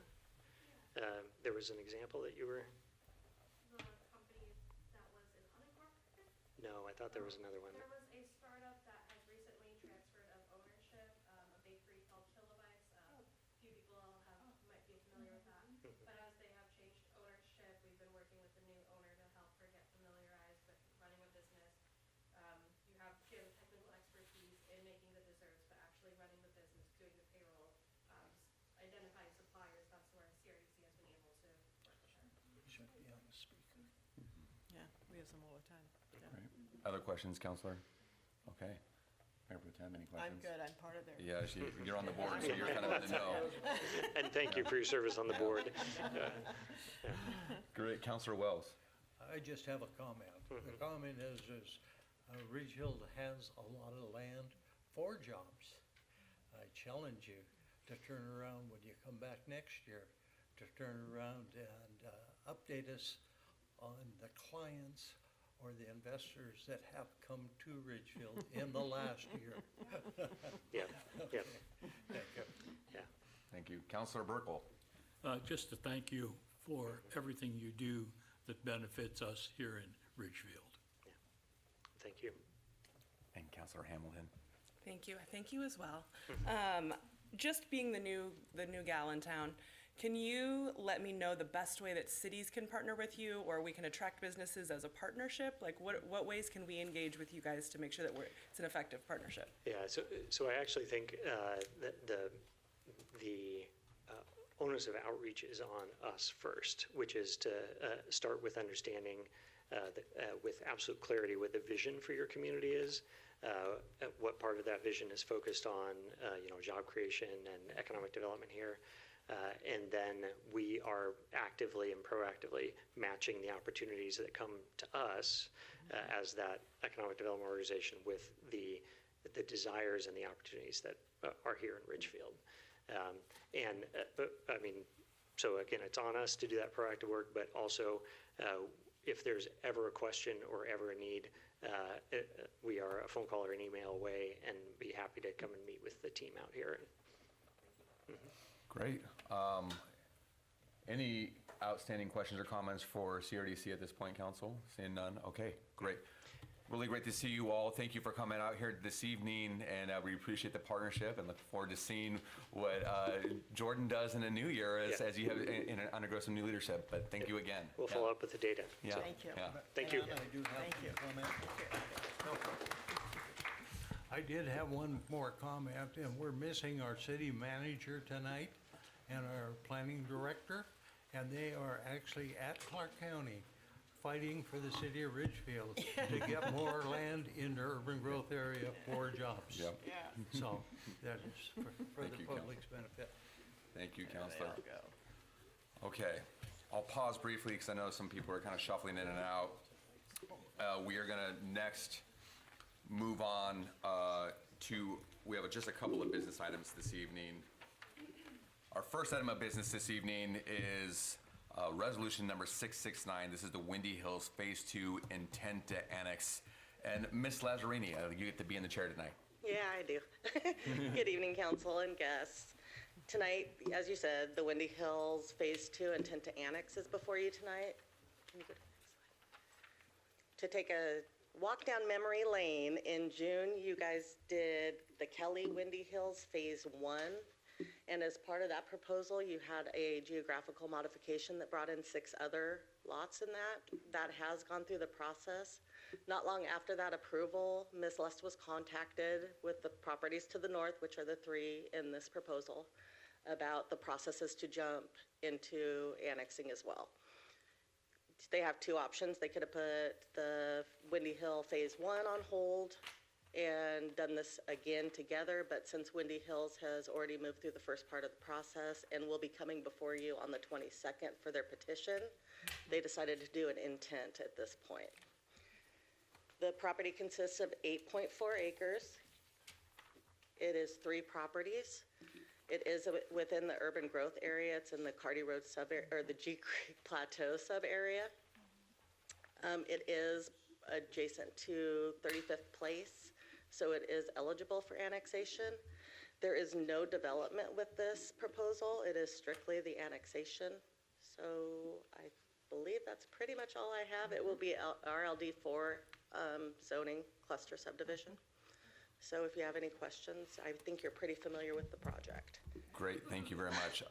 there was an example that you were... No, I thought there was another one. There was a startup that has recently transferred of ownership, a bakery called Kilobites. A few people might be familiar with that. But as they have changed ownership, we've been working with the new owner to help her get familiarized with running a business. She has technical expertise in making the desserts, but actually running the business, doing the payroll, identifying suppliers. That's where CRDC has been able to work with her. Should be on the speaker. Yeah, we have some all the time. Yeah. Great. Other questions, Counselor? Okay. Mayor Pro Tem, any questions? I'm good, I'm part of their. Yeah, you're on the board, so you're kind of in the know. And thank you for your service on the board. Great. Counselor Wells? I just have a comment. The comment is Ridgefield has a lot of land for jobs. I challenge you to turn around when you come back next year, to turn around and update us on the clients or the investors that have come to Ridgefield in the last year. Yeah. Thank you. Yeah. Thank you. Counselor Burkle? Just to thank you for everything you do that benefits us here in Ridgefield. Thank you. And Counselor Hamilton? Thank you. I thank you as well. Just being the new gal in town, can you let me know the best way that cities can partner with you, or we can attract businesses as a partnership? Like, what ways can we engage with you guys to make sure that it's an effective partnership? Yeah, so I actually think that the onus of outreach is on us first, which is to start with understanding with absolute clarity what the vision for your community is, what part of that vision is focused on, job creation and economic development here. And then we are actively and proactively matching the opportunities that come to us as that economic development organization with the desires and the opportunities that are here in Ridgefield. So again, it's on us to do that proactive work, but also if there's ever a question or ever a need, we are a phone call or an email away, and be happy to come and meet with the team out here. Great. Any outstanding questions or comments for CRDC at this point, Council? Seeing none? Okay, great. Really great to see you all. Thank you for coming out here this evening, and we appreciate the partnership and look forward to seeing what Jordan does in the new year as you have undergo some new leadership. But thank you again. We'll follow up with the data. Yeah. Thank you. Yeah. Thank you. And I do have a comment. I did have one more comment, and we're missing our city manager tonight and our planning director, and they are actually at Clark County fighting for the city of Ridgefield to get more land in the urban growth area for jobs. Yep. Yeah. So that is for Thank the you, public's benefit. Thank you, There they Counselor. all go. Okay, I'll pause briefly because I know some people are kind of shuffling in and out. We are going to next move on we have just a couple of business items this evening. Our first item of business this evening is resolution number 669. This is the Windy Hills Phase 2 intent to annex. And Ms. Lazzarini, you get to be in the chair tonight. Yeah, I do. Good evening, council and guests. Tonight, as you said, the Windy Hills Phase 2 intent to annex is before you tonight. Can you go to the next slide? To take a walk down memory lane, in June, you guys did the Kelly Windy Hills Phase 1. And as part of that proposal, you had a geographical modification that brought in 6 other lots in that. That has gone through the process. Not long after that approval, Ms. Lust was contacted with the properties to the north, which are the 3 in this proposal, about the processes to jump into annexing as well. They have 2 options. They could have put the Windy Hill Phase 1 on hold and done this again together, but since Windy Hills has already moved through the first part of the process and will be coming before you on the 22nd for their petition, they decided to do an intent at this point. The property consists of 8.4 acres. It is 3 properties. It is within the urban growth area. It's in the Carty Road or the G Creek Plateau sub-area. It is adjacent to 35th Place, so it is eligible for annexation. There is no development with this proposal. It is strictly the annexation. So I believe that's pretty much all I have. It will be RLD4 zoning cluster subdivision. So if you have any questions, I think you're pretty familiar with the project. Great, thank you very much.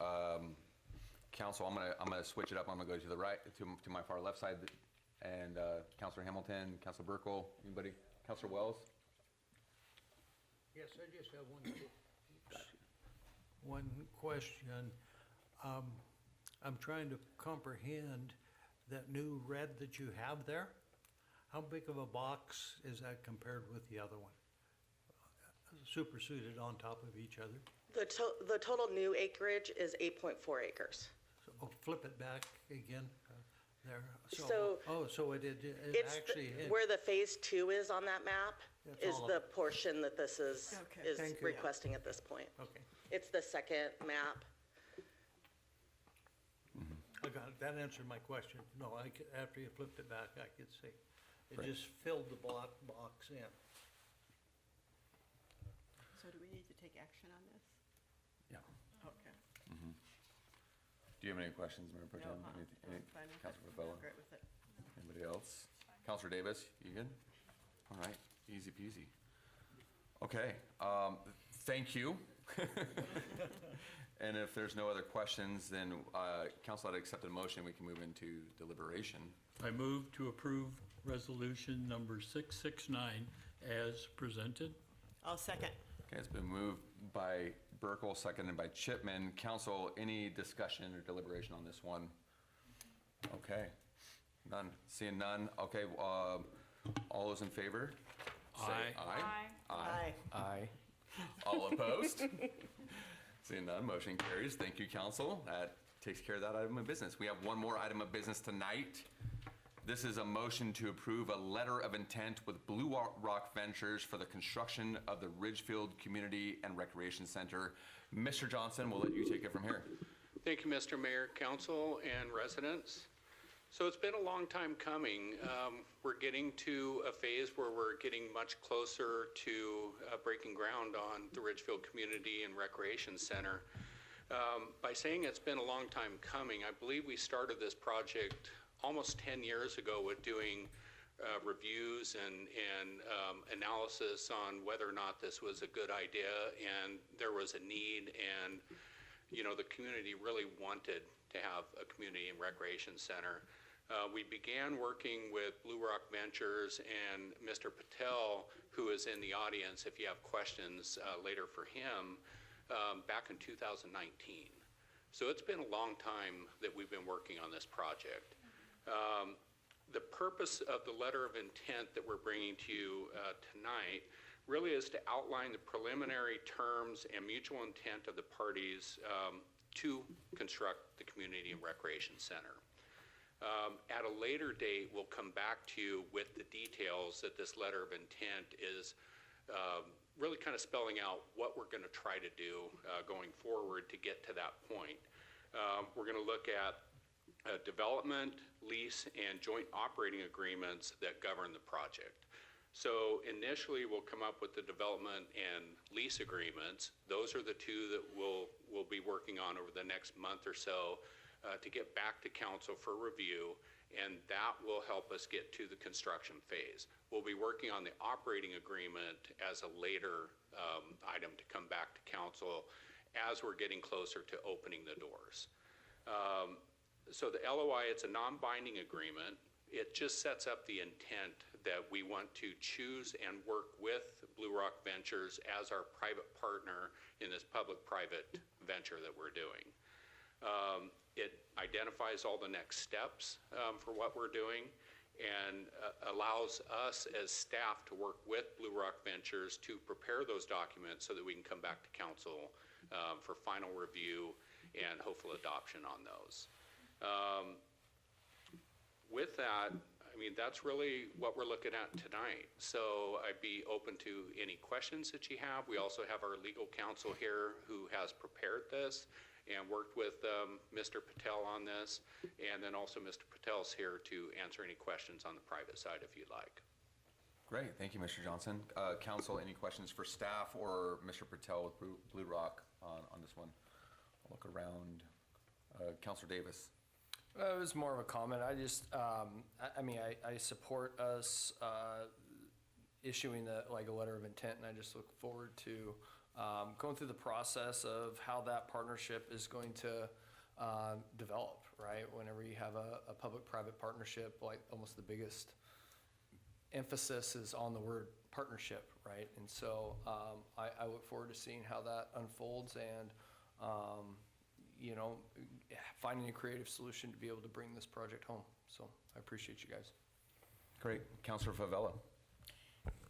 Council, I'm gonna switch it up. I'm gonna go to the right, to my far left side, and Councilor Hamilton, Councilor Burkle, anybody? Councilor Wells? Yes, I just have one question. I'm trying to comprehend that new red that you have there. How big of a box is that compared with the other one? Superseded on top of each other? The total new acreage is 8.4 acres. So, flip it back again there. So it It's actually where the Phase 2 is on that map That's is all the of it. portion that this is Okay. Thank you. requesting at this point. Okay, It's the second map. I got it. That answered my question. No, after you flipped it back, I could see. It Right. just filled the box in. So do we need to take action on this? Yeah. Okay. Do you have any questions, Mayor Pro Tem? No, fine. Councilor Favela? Great with it. Anybody else? Councilor Davis, you good? All right, easy peasy. Okay, thank you. And if there's no other questions, then council, I'd accept a motion. We can move into deliberation. I move to approve resolution number 669 as presented. I'll second. Okay, it's been moved by Burkle, seconded by Chipman. Council, any discussion or deliberation on this one? Okay, none. Seeing none. Okay, all those in favor? Say Aye. Aye. Aye. All opposed? Seeing none, motion carries. Thank you, council. That takes care of that item of business. We have one more item of business tonight. This is a motion to approve a letter of intent with Blue Rock Ventures for the construction of the Ridgefield Community and Recreation Center. Mr. Johnson, we'll let you take it from here. Thank you, Mr. Mayor, council, and residents. So it's been a long time coming. We're getting to a phase where we're getting much closer to breaking ground on the Ridgefield Community and Recreation Center. By saying it's been a long time coming, I believe we started this project almost 10 years ago with doing reviews and analysis on whether or not this was a good idea, and there was a need, and the community really wanted to have a community and recreation center. We began working with Blue Rock Ventures and Mr. Patel, who is in the audience if you have questions later for him, back in 2019. So it's been a long time that we've been working on this project. The purpose of the letter of intent that we're bringing to you tonight really is to outline the preliminary terms and mutual intent of the parties to construct the Community and Recreation Center. At a later date, we'll come back to you with the details that this letter of intent is really kind of spelling out what we're going to try to do going forward to get to that point. We're going to look at development, lease, and joint operating agreements that govern the project. So initially, we'll come up with the development and lease agreements. Those are the two that we'll be working on over the next month or so to get back to council for review, and that will help us get to the construction phase. We'll be working on the operating agreement as a later item to come back to council as we're getting closer to opening the doors. So the LOI, it's a non-binding agreement. It just sets up the intent that we want to choose and work with Blue Rock Ventures as our private partner in this public-private venture that we're doing. It identifies all the next steps for what we're doing and allows us as staff to work with Blue Rock Ventures to prepare those documents so that we can come back to council for final review and hopeful adoption on those. With that, I mean, that's really what we're looking at tonight. So I'd be open to any questions that you have. We also have our legal counsel here who has prepared this and worked with Mr. Patel on this. And then also Mr. Patel's here to answer any questions on the private side if you'd like. Great, thank you, Mr. Johnson. Council, any questions for staff or Mr. Patel with Blue Rock on this one? I'll look around. Councilor Davis. It was more of a comment. I just, I mean, I support us issuing a letter of intent, and I just look forward to going through the process of how that partnership is going to develop, right? Whenever you have a public-private partnership, like almost the biggest emphasis is on the word partnership, right? And so I look forward to seeing how that unfolds and, you know, finding a creative solution to be able to bring this project home. So I appreciate you guys. Great. Councilor Favela.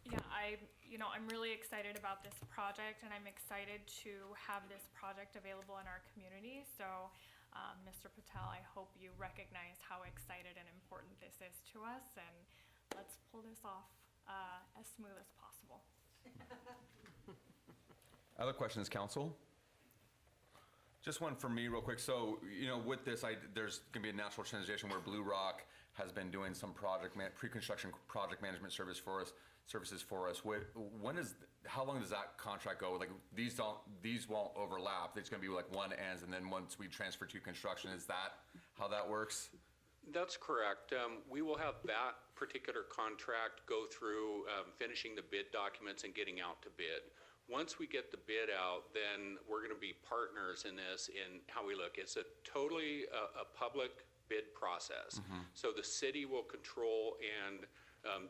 Yeah, I'm really excited about this project, and I'm excited to have this project available in our community. So, Mr. Patel, I hope you recognize how excited and important this is to us, and let's pull this off as smooth as possible. Other questions, council? Just one for me real quick. So, you know, with this, there's gonna be a natural transition where Blue Rock has been doing some pre-construction project management services for us. How long does that contract go? Like, these won't overlap. It's gonna be like one ends, and then once we transfer to construction, is that how that works? That's correct. We will have that particular contract go through finishing the bid documents and getting out to bid. Once we get the bid out, then we're going to be partners in this in how we look. It's a totally a public bid process. So the city will control and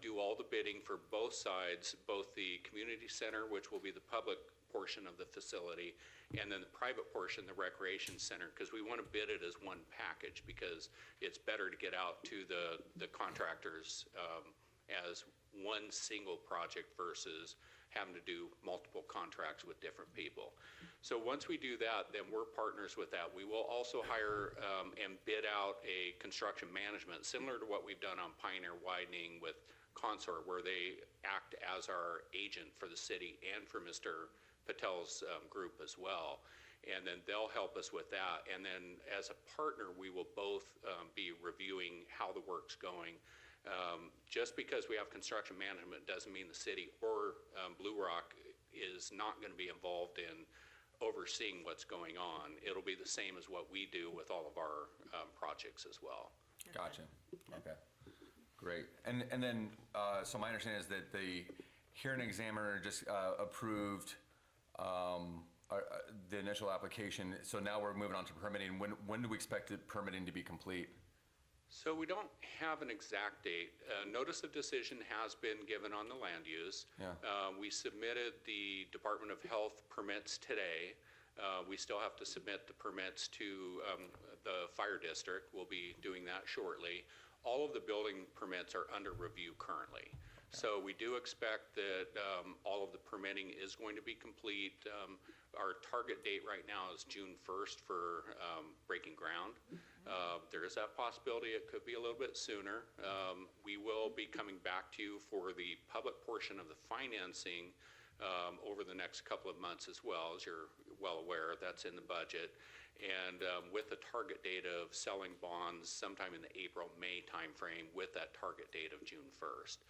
do all the bidding for both sides, both the community center, which will be the public portion of the facility, and then the private portion, the recreation center, because we want to bid it as one package because it's better to get out to the contractors as one single project versus having to do multiple contracts with different people. So once we do that, then we're partners with that. We will also hire and bid out a construction management, similar to what we've done on Pioneer Widening with Consort, where they act as our agent for the city and for Mr. Patel's group as well. And then they'll help us with that. And then as a partner, we will both be reviewing how the work's going. Just because we have construction management doesn't mean the city or Blue Rock is not going to be involved in overseeing what's going on. It'll be the same as what we do with all of our projects as well. Gotcha. Okay. Great. And then, so my understanding is that the hearing examiner just approved the initial application. So now we're moving on to permitting. When do we expect the permitting to be complete? So we don't have an exact date. Notice of decision has been given on the land use. Yeah. We submitted the Department of Health permits today. We still have to submit the permits to the fire district. We'll be doing that shortly. All of the building permits are under review currently. So we do expect that all of the permitting is going to be complete. Our target date right now is June 1st for breaking ground. There is that possibility it could be a little bit sooner. We will be coming back to you for the public portion of the financing over the next couple of months as well. As you're well aware, that's in the budget. And with the target date of selling bonds sometime in the April-May timeframe with that target date of June 1st.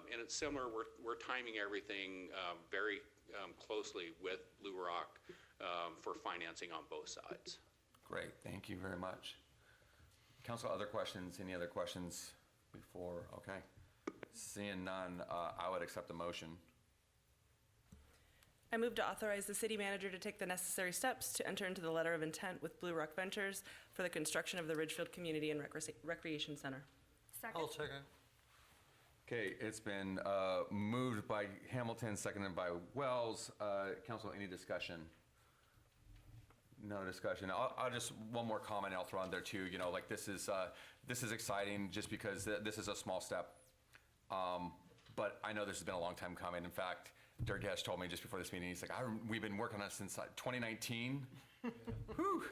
And it's similar, we're timing everything very closely with Blue Rock for financing on both sides. Great, thank you very much. Council, other questions? Any other questions before? Okay. Seeing none, I would accept the motion. I move to authorize the city manager to take the necessary steps to enter into the letter of intent with Blue Rock Ventures for the construction of the Ridgefield Community and Recreation Center. Second. I'll second. Okay, it's been moved by Hamilton, seconded by Wells. Council, any discussion? No discussion. I'll just, one more comment I'll throw on there too. You know, like this is exciting just because this is a small step. But I know this has been a long time coming. In fact, Durgesh told me just before this meeting, he's like, we've been working on it since 2019. Whew.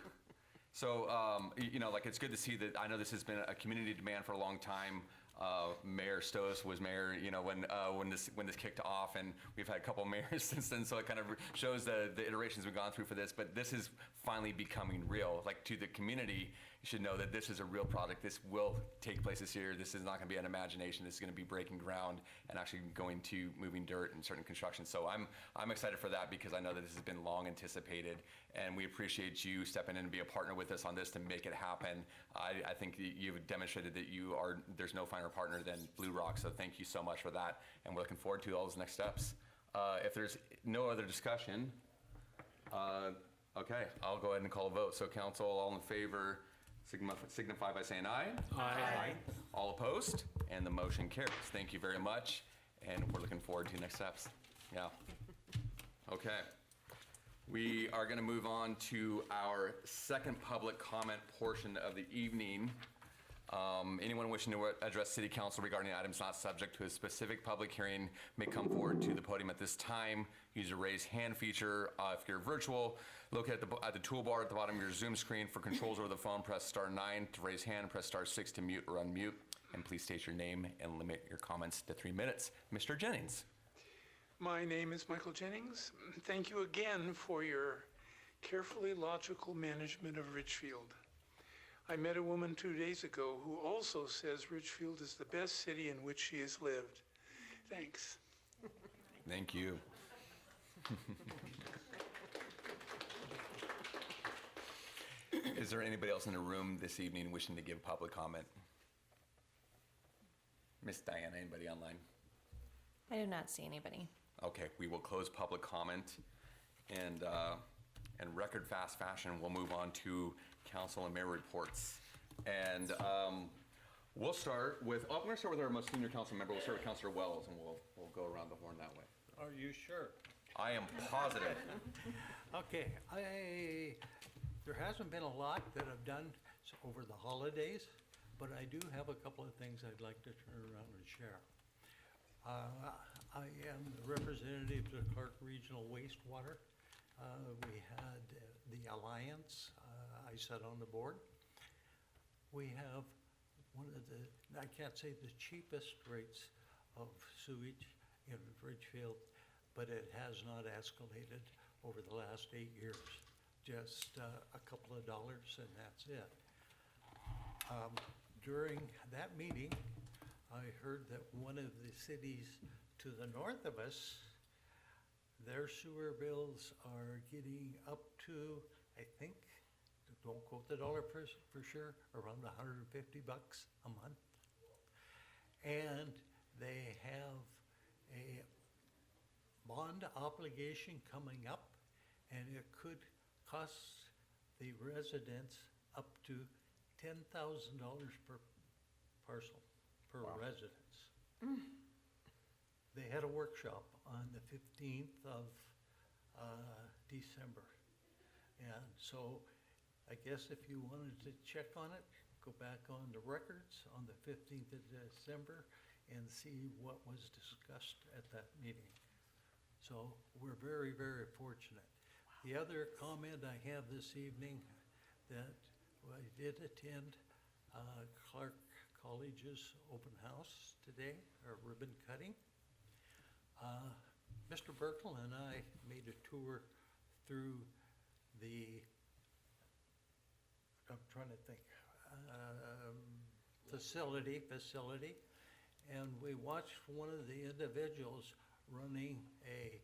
So, you know, like it's good to see that. I know this has been a community demand for a long time. Mayor Stoss was mayor, you know, when this kicked off, and we've had a couple of mayors since then. So it kind of shows the iterations we've gone through for this. But this is finally becoming real. Like to the community, you should know that this is a real product. This will take place this year. This is not going to be an imagination. This is going to be breaking ground and actually going to moving dirt and certain construction. So I'm excited for that because I know that this has been long anticipated, and we appreciate you stepping in and be a partner with us on this to make it happen. I think you've demonstrated that there's no finer partner than Blue Rock. So thank you so much for that, and we're looking forward to all those next steps. If there's no other discussion, okay, I'll go ahead and call a vote. So council, all in favor, signify by saying aye. Aye. All opposed, and the motion carries. Thank you very much, and we're looking forward to next steps. Yeah. Okay. We are going to move on to our second public comment portion of the evening. Anyone wishing to address City Council regarding items not subject to a specific public hearing may come forward to the podium at this time. Use the raise hand feature. If you're virtual, look at the toolbar at the bottom of your Zoom screen. For controls over the phone, press star 9 to raise hand, press star 6 to mute or unmute. And please state your name and limit your comments to 3 minutes. Mr. Jennings. My name is Michael Jennings. Thank you again for your carefully logical management of Ridgefield. I met a woman 2 days ago who also says Ridgefield is the best city in which she has lived. Thanks. Thank you. Is there anybody else in the room this evening wishing to give public comment? Miss Diana, anybody online? I do not see anybody. Okay, we will close public comment, and in record fast fashion, we'll move on to council and mayor reports. And we'll start with, I'm going to start with our most senior council member. We'll start with Councilor Wells, and we'll go around the horn that way. Are you sure? I am positive. Okay, there hasn't been a lot that I've done over the holidays, but I do have a couple of things I'd like to turn around and share. I am the representative to Clark Regional Wastewater. We had the Alliance. I sat on the board. We have one of the, I can't say the cheapest rates of sewage in Ridgefield, but it has not escalated over the last 8 years. Just a couple of dollars, and that's it. During that meeting, I heard that one of the cities to the north of us, their sewer bills are getting up to, I think, don't quote the dollar for sure, around $150 a month. And they have a bond obligation coming up, and it could cost the residents up to $10,000 per parcel, per residence. They had a workshop on the 15th of December. And so I guess if you wanted to check on it, go back on the records on the 15th of December and see what was discussed at that meeting. So we're very, very fortunate. The other comment I have this evening, that I did attend Clark College's open house today, or ribbon cutting. Mr. Berkel and I made a tour through the, I'm trying to think, facility, and we watched one of the individuals running a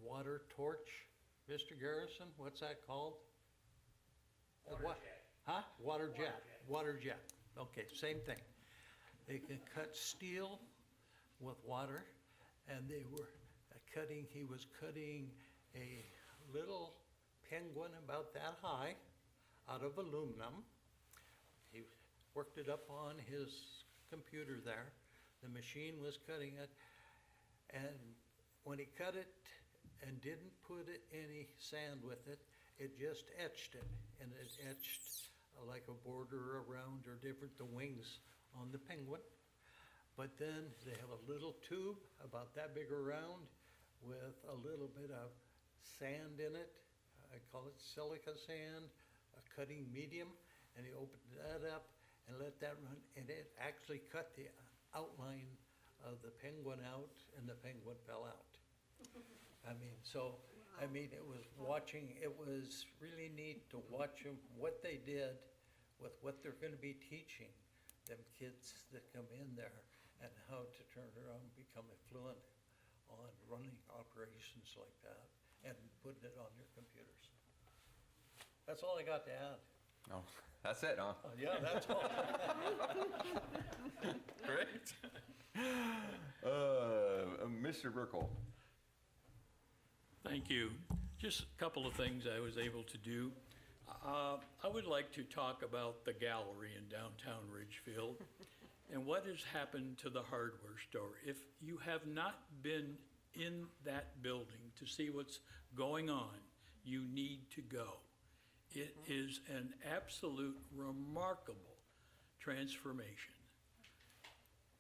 water torch. Mr. Garrison, what's that called? Water jet. Huh? Water jet. Okay, same thing. They can cut steel with water, and they were he was cutting a little penguin about that high out of aluminum. He worked it up on his computer there. The machine was cutting it, and when he cut it and didn't put any sand with it, it just etched it, and it etched like a border around or different the wings on the penguin. But then they have a little tube about that big around with a little bit of sand in it. I call it silica sand, a cutting medium, and he opened that up and let that run, and it actually cut the outline of the penguin out, and the penguin fell out. I mean, so, I mean, it was really neat to watch them, what they did with what they're gonna be teaching them kids that come in there, and how to turn around and become fluent on running operations like that and putting it on your computers. That's all I got to add. Oh, that's it, huh? Yeah, that's all. Great. Mr. Burkle. Thank you. Just a couple of things I was able to do. I would like to talk about the gallery in downtown Ridgefield and what has happened to the hardware store. If you have not been in that building to see what's going on, you need to go. It is an absolute remarkable transformation.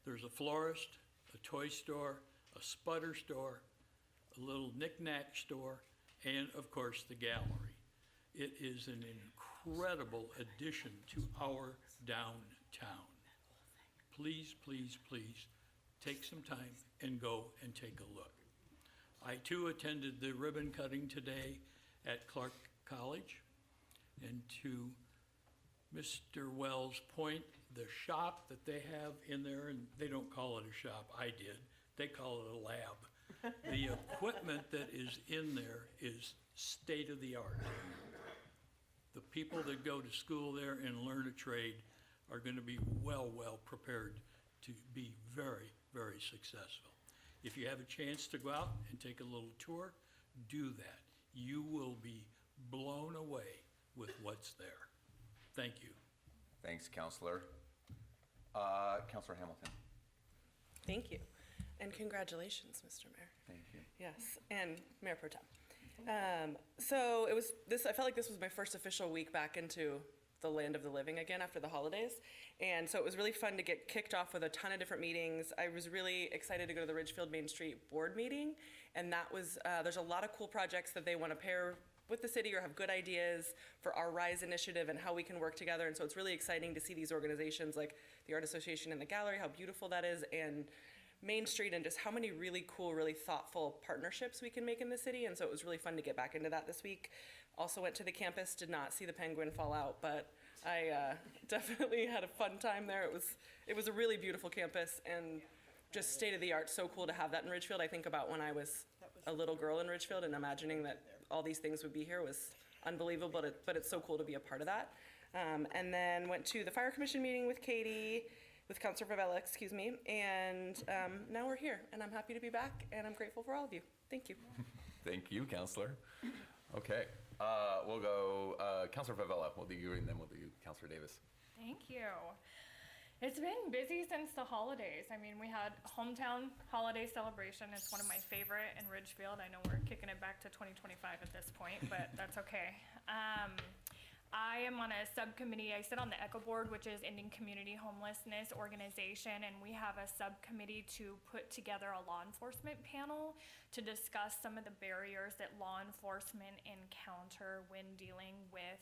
There's a florist, a toy store, a sputter store, a little knick-knack store, and of course the gallery. It is an incredible addition to our downtown. Please, please, please, take some time and go and take a look. I too attended the ribbon cutting today at Clark College. And to Mr. Wells' point, the shop that they have in there, and they don't call it a shop, I did, they call it a lab. The equipment that is in there is state of the art. The people that go to school there and learn a trade are going to be well prepared to be very, very successful. If you have a chance to go out and take a little tour, do that. You will be blown away with what's there. Thank you. Thanks, Counselor. Counselor Hamilton. Thank you. And congratulations, Mr. Mayor. Thank you. Yes, and Mayor Pro Tem. So it was this, I felt like this was my first official week back into the land of the living again after the holidays. And so it was really fun to get kicked off with a ton of different meetings. I was really excited to go to the Ridgefield Main Street Board meeting. And that was, there's a lot of cool projects that they want to pair with the city or have good ideas for our RISE initiative and how we can work together. And so it's really exciting to see these organizations like the Art Association and the Gallery, how beautiful that is, and Main Street, and just how many really cool, really thoughtful partnerships we can make in the city. And so it was really fun to get back into that this week. Also went to the campus, did not see the penguin fall out, but I definitely had a fun time there. It was a really beautiful campus and just state of the art. So cool to have that in Ridgefield. I think about when I was a little girl in Ridgefield and imagining that all these things would be here was unbelievable, but it's so cool to be a part of that. And then went to the Fire Commission meeting with Katie, with Councilor Favela, excuse me, and now we're here, and I'm happy to be back, and I'm grateful for all of you. Thank you. Thank you, Counselor. Okay, we'll go Counselor Favela. We'll do you, and then we'll do Counselor Davis. Thank you. It's been busy since the holidays. I mean, we had hometown holiday celebration. It's one of my favorite in Ridgefield. I know we're kicking it back to 2025 at this point, but that's okay. I am on a subcommittee. I sit on the ECHO board, which is Ending Community Homelessness organization, and we have a subcommittee to put together a law enforcement panel to discuss some of the barriers that law enforcement encounter when dealing with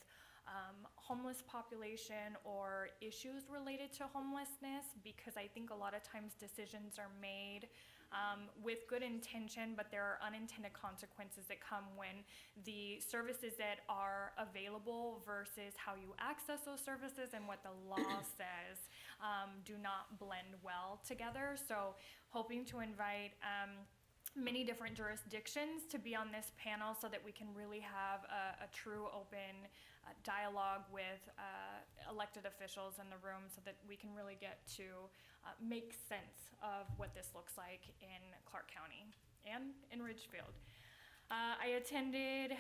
homeless population or issues related to homelessness, because I think a lot of times decisions are made with good intention, but there are unintended consequences that come when the services that are available versus how you access those services and what the law says do not blend well together. So hoping to invite many different jurisdictions to be on this panel so that we can really have a true open dialogue with elected officials in the room so that we can really get to make sense of what this looks like in Clark County and in Ridgefield. I attended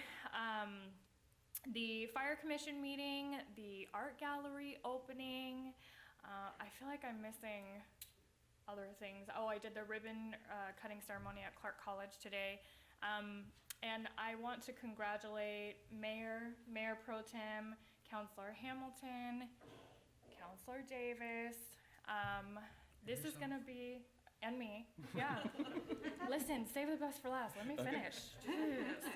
the fire commission meeting, the art gallery opening. I feel like I'm missing other things. Oh, I did the ribbon cutting ceremony at Clark College today. And I want to congratulate Mayor Pro Tem, Councilor Hamilton, Councilor Davis. This is gonna be, and me, yeah. Listen, save the best for last, let me finish. Jeez.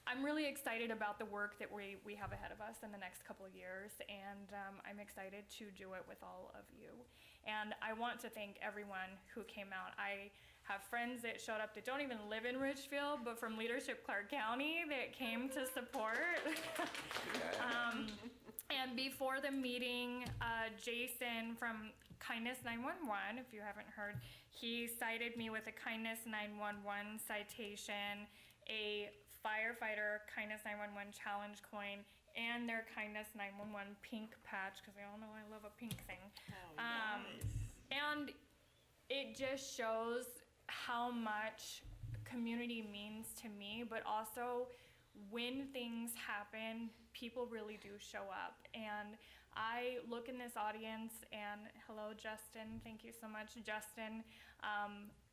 I'm really excited about the work that we have ahead of us in the next couple of years, and I'm excited to do it with all of you. And I want to thank everyone who came out. I have friends that showed up that don't even live in Ridgefield, but from Leadership Clark County that came to support. And before the meeting, Jason from Kindness 911, if you haven't heard, he cited me with a Kindness 911 citation, a firefighter Kindness 911 challenge coin, and their Kindness 911 pink patch, because we all know I love a pink thing. And it just shows how much community means to me, but also when things happen, people really do show up. And I look in this audience, and hello, Justin. Thank you so much, Justin.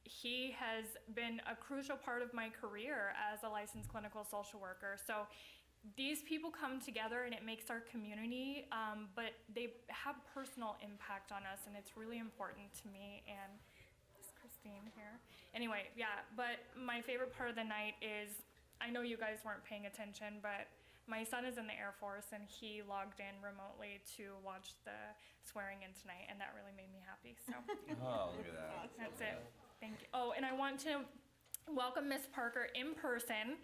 He has been a crucial part of my career as a licensed clinical social worker. So these people come together and it makes our community, but they have personal impact on us, and it's really important to me. And is Christine here? Anyway, yeah, but my favorite part of the night is, I know you guys weren't paying attention, but my son is in the Air Force and he logged in remotely to watch the swearing in tonight, and that really made me happy, so. Oh, look at that. That's it. Thank you. Oh, and I want to welcome Ms. Parker in person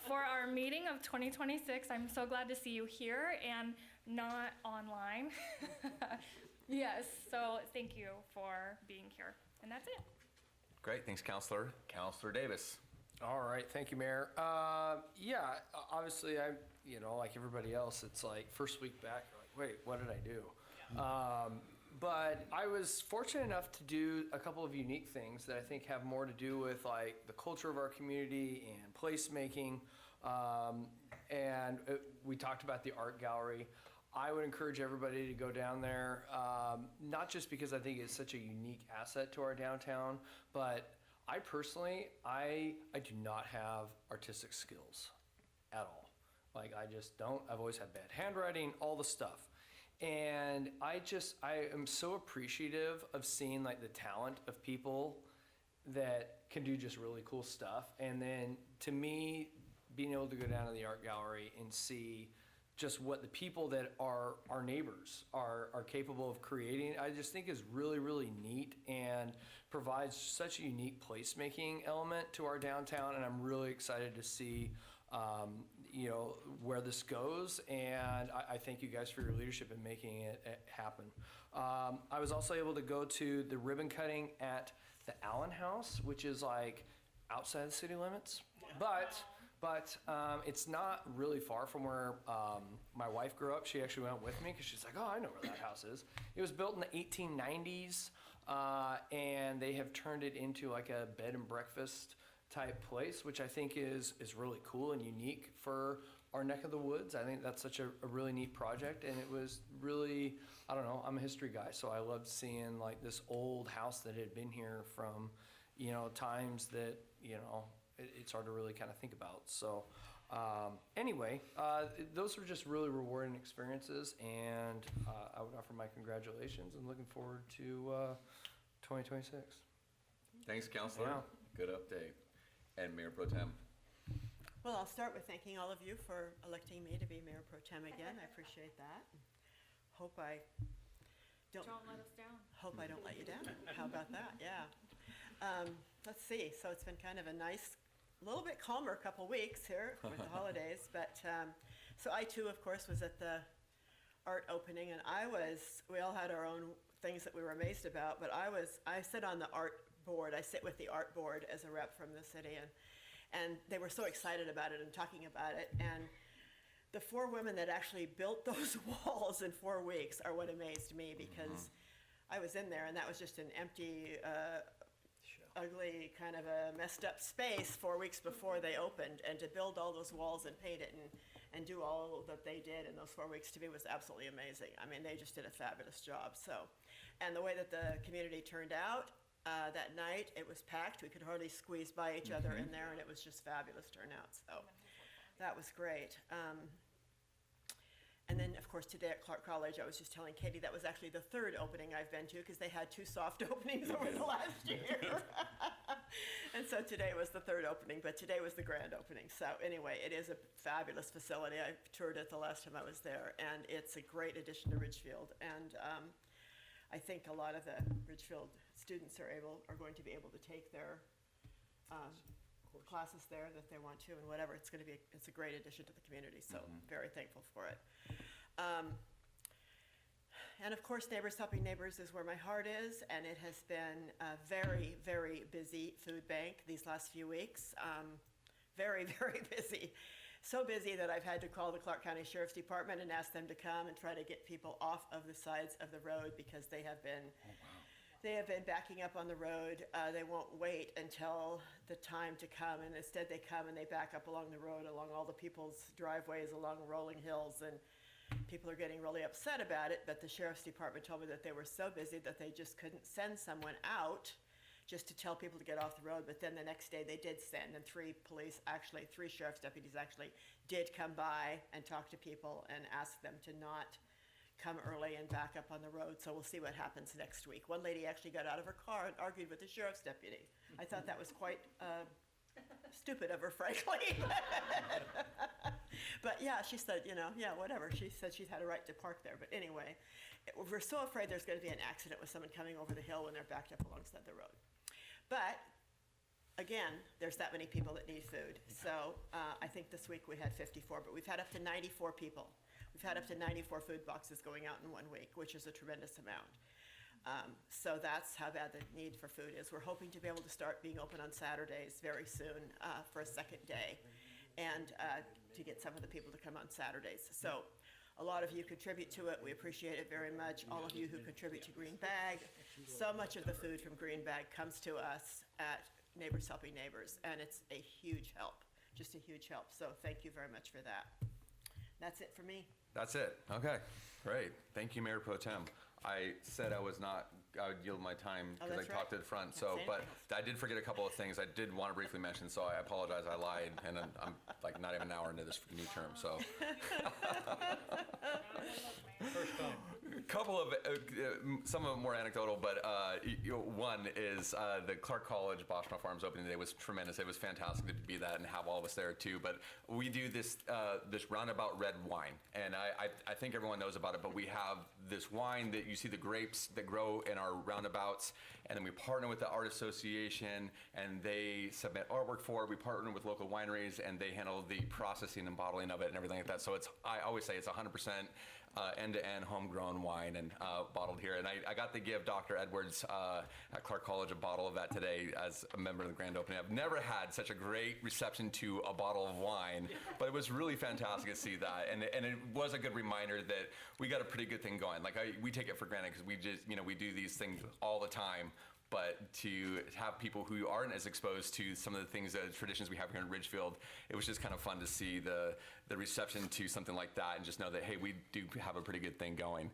for our meeting of 2026. I'm so glad to see you here and not online. Yes, so thank you for being here. And that's it. Great, thanks, Counselor. Counselor Davis. All right, thank you, Mayor. Yeah, obviously, like everybody else, it's like first week back, you're like, wait, what did I do? But I was fortunate enough to do a couple of unique things that I think have more to do with like the culture of our community and placemaking. We talked about the art gallery. I would encourage everybody to go down there, not just because I think it's such a unique asset to our downtown, but I personally, I do not have artistic skills at all. Like, I just don't. I've always had bad handwriting, all the stuff. And I am so appreciative of seeing like the talent of people that can do just really cool stuff. And then to me, being able to go down to the art gallery and see just what the people that are our neighbors are capable of creating, I just think is really, really neat and provides such a unique placemaking element to our downtown. And I'm really excited to see where this goes, and I thank you guys for your leadership in making it happen. I was also able to go to the ribbon cutting at the Allen House, which is like outside the city limits, but it's not really far from where my wife grew up. She actually went with me because she's like, oh, I know where that house is. It was built in the 1890s, and they have turned it into like a bed and breakfast type place, which I think is really cool and unique for our neck of the woods. I think that's such a really neat project, and it was really, I don't know, I'm a history guy, so I loved seeing like this old house that had been here from, times that, it's hard to really kind of think about. So anyway, those were just really rewarding experiences, and I would offer my congratulations and looking forward to 2026. Thanks, Counselor. Yeah. Good update. And Mayor Pro Tem. Well, I'll start with thanking all of you for electing me to be Mayor Pro Tem again. I appreciate that. Hope I don't let us down. Hope I don't let you down. How about that? Yeah. Let's see. So it's been kind of a nice, a little bit calmer couple weeks here with the holidays. But so I too, of course, was at the art opening, and we all had our own things that we were amazed about. But I sit on the art board. I sit with the art board as a rep from the city, and they were so excited about it and talking about it. And the 4 women that actually built those walls in 4 weeks are what amazed me, because I was in there and that was just an empty, ugly kind kind of a messed up space 4 weeks before they opened, and to build all those walls and paint it and do all that they did in those 4 weeks to me was absolutely amazing. I mean, they just did a fabulous job. So, and the way that the community turned out that night, it was packed. We could hardly squeeze by each other in there, and it was just fabulous turnout. So that was great. And then, of course, today at Clark College, I was just telling Katie that was actually the third opening I've been to, because they had 2 soft openings over the last year. And so today was the third opening, but today was the grand opening. So anyway, it is a fabulous facility. I toured it the last time I was there, and it's a great addition to Ridgefield. And I think a lot of the Ridgefield students are going to be able to take their classes there that they want to, and whatever. It's a great addition to the community, so very thankful for it. And of course, Neighbors Helping Neighbors is where my heart is, and it has been a very, very busy food bank these last few weeks. Very, very busy. So busy that I've had to call the Clark County Sheriff's Department and ask them to come and try to get people off of the sides of the road, because they have been backing up on the road. They won't wait until the time to come, and instead they come and they back up along the road, along all the people's driveways, along rolling hills, and people are getting really upset about it. But the Sheriff's Department told me that they were so busy that they just couldn't send someone out just to tell people to get off the road. But then the next day they did send, and 3 sheriff's deputies actually did come by and talk to people and ask them to not come early and back up on the road. So we'll see what happens next week. One lady actually got out of her car and argued with the sheriff's deputy. I thought that was quite stupid of her, frankly. But yeah, she said, yeah, whatever. She said she had a right to park there. But anyway, we're so afraid there's going to be an accident with someone coming over the hill when they're backed up alongside the road. But again, there's that many people that need food. So I think this week we had 54, but we've had up to 94 people. We've had up to 94 food boxes going out in 1 week, which is a tremendous amount. So that's how bad the need for food is. We're hoping to be able to start being open on Saturdays very soon for a second day, and to get some of the people to come on Saturdays. So a lot of you contribute to it. We appreciate it very much. All of you who contribute to Green Bag. So much of the food from Green Bag comes to us at Neighbors Helping Neighbors, and it's a huge help, just a huge help. So thank you very much for that. That's it for me. That's it. Okay, great. Thank you, Mayor Pro Tem. I said I would yield my time because I talked to the front. So, but I did forget a couple of things I did want to briefly mention. So I apologize. I lied, and I'm like not even an hour into this new term. So, a couple of some of them more anecdotal, but one is the Clark College Boschma Farms opening today was tremendous. It was fantastic to be that and have all of us there too. But we do this roundabout red wine, and I think everyone knows about it. But we have this wine that you see the grapes that grow in our roundabouts, and then we partner with the art association, and they submit artwork for it. We partner with local wineries, and they handle the processing and bottling of it and everything like that. So I always say it's 100% end-to-end homegrown wine and bottled here. And I got to give Dr. Edwards at Clark College a bottle of that today as a member of the grand opening. I've never had such a great reception to a bottle of wine, but it was really fantastic to see that. And it was a good reminder that we got a pretty good thing going. Like we take it for granted because we just, we do these things all the time. But to have people who aren't as exposed to some of the things, the traditions we have here in Ridgefield, it was just kind of fun to see the reception to something like that and just know that, hey, we do have a pretty good thing going.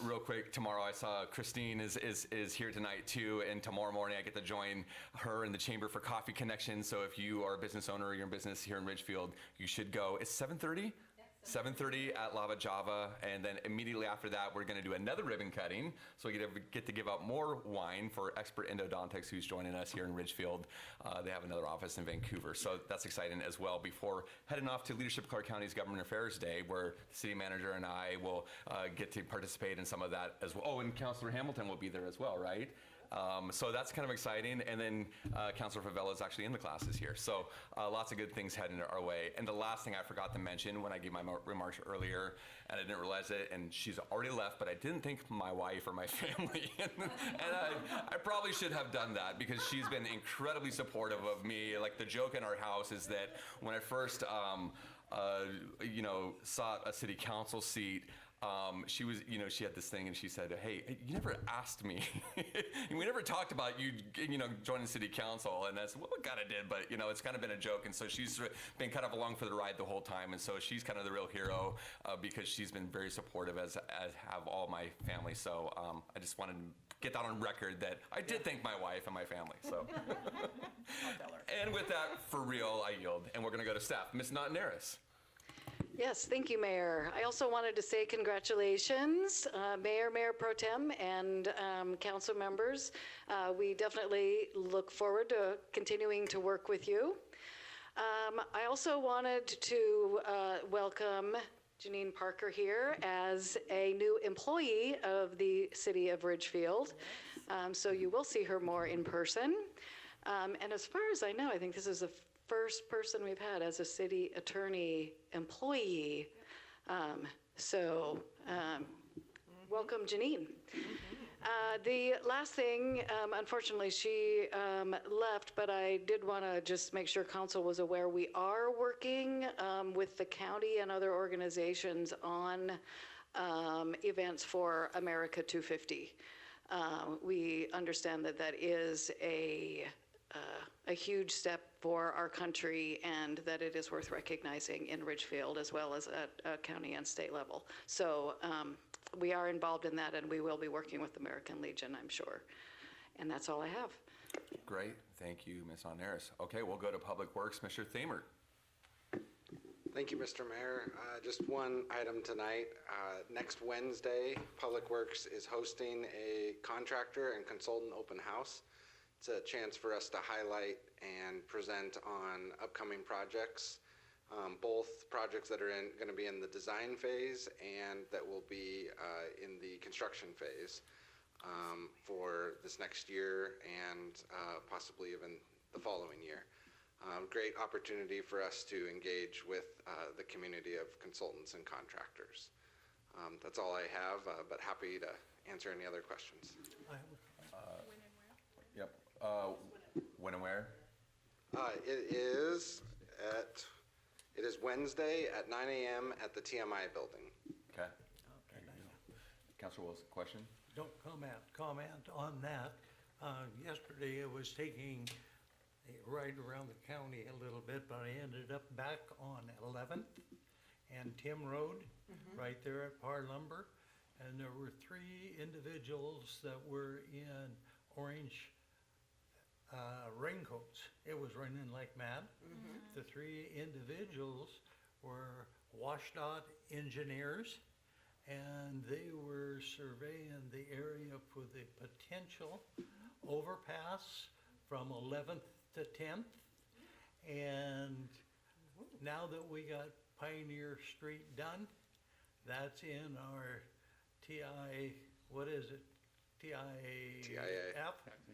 Real quick, tomorrow I saw Christine is here tonight too, and tomorrow morning I get to join her in the Chamber for Coffee Connection. So if you are a business owner or you're in business here in Ridgefield, you should go. It's 7:30? 7:30 at Lava Java, and then immediately after that, we're going to do another ribbon cutting. So we get to give out more wine for Expert Endodontics, who's joining us here in Ridgefield. They have another office in Vancouver, so that's exciting as well. Before heading off to Leadership Clark County's Government Affairs Day, where the city manager and I will get to participate in some of that as well. Oh, and Councilor Hamilton will be there as well, right? So that's kind of exciting. And then Councilor Favela is actually in the classes here. So lots of good things heading our way. And the last thing I forgot to mention when I gave my remarks earlier, and I didn't realize it, and she's already left, but I didn't think my wife or my family. and I probably should have done that because she's been incredibly supportive of me. Like the joke in our house is that when I first sought a city council seat, she was, she had this thing, and she said, "Hey, you never asked me. And we never talked about you, joining city council." And I said, "Well, we kind of did, but it's kind of been a joke." And so she's been kind of along for the ride the whole time, and so she's kind of the real hero because she's been very supportive, as have all my family. So I just wanted to get that on record that I did thank my wife and my family. So, and with that, for real, I yield, and we're going to go to staff. Ms. Notnaris. Yes, thank you, Mayor. I also wanted to say congratulations, Mayor Pro Tem, and council members. We definitely look forward to continuing to work with you. I also wanted to welcome Janine Parker here as a new employee of the city of Ridgefield. So you will see her more in person. And as far as I know, I think this is the first person we've had as a city attorney employee. Welcome, Janine. The last thing, unfortunately, she left, but I did want to just make sure council was aware we are working with the county and other organizations on events for America 250. We understand that that is a huge step for our country, and that it is worth recognizing in Ridgefield as well as at county and state level. So we are involved in that, and we will be working with American Legion, I'm sure. And that's all I have. Great. Thank you, Ms. Notnaris. Okay, we'll go to Public Works. Mr. Thamer. Thank you, Mr. Mayor. Just one item tonight. Next Wednesday, Public Works is hosting a contractor and consultant open house. It's a chance for us to highlight and present on upcoming projects, both projects that are going to be in the design phase and that will be in the construction phase for this next year and possibly even the following year. Great opportunity for us to engage with the community of consultants and contractors. That's all I have, but happy to answer any other questions. Yep. When and where? It is Wednesday at 9 a.m. at the TMI building. Okay. Councilor Wilson, question? Don't comment on that. Yesterday I was taking a ride around the county a little bit, but I ended up back on 11th and Tim Road, right there at Par Lumber. And there were 3 individuals that were in orange raincoats. It was raining like mad. The 3 individuals were WashDOT engineers, and they were surveying the area for the potential overpass from 11th to 10th. And now that we got Pioneer Street done, that's in our TIAF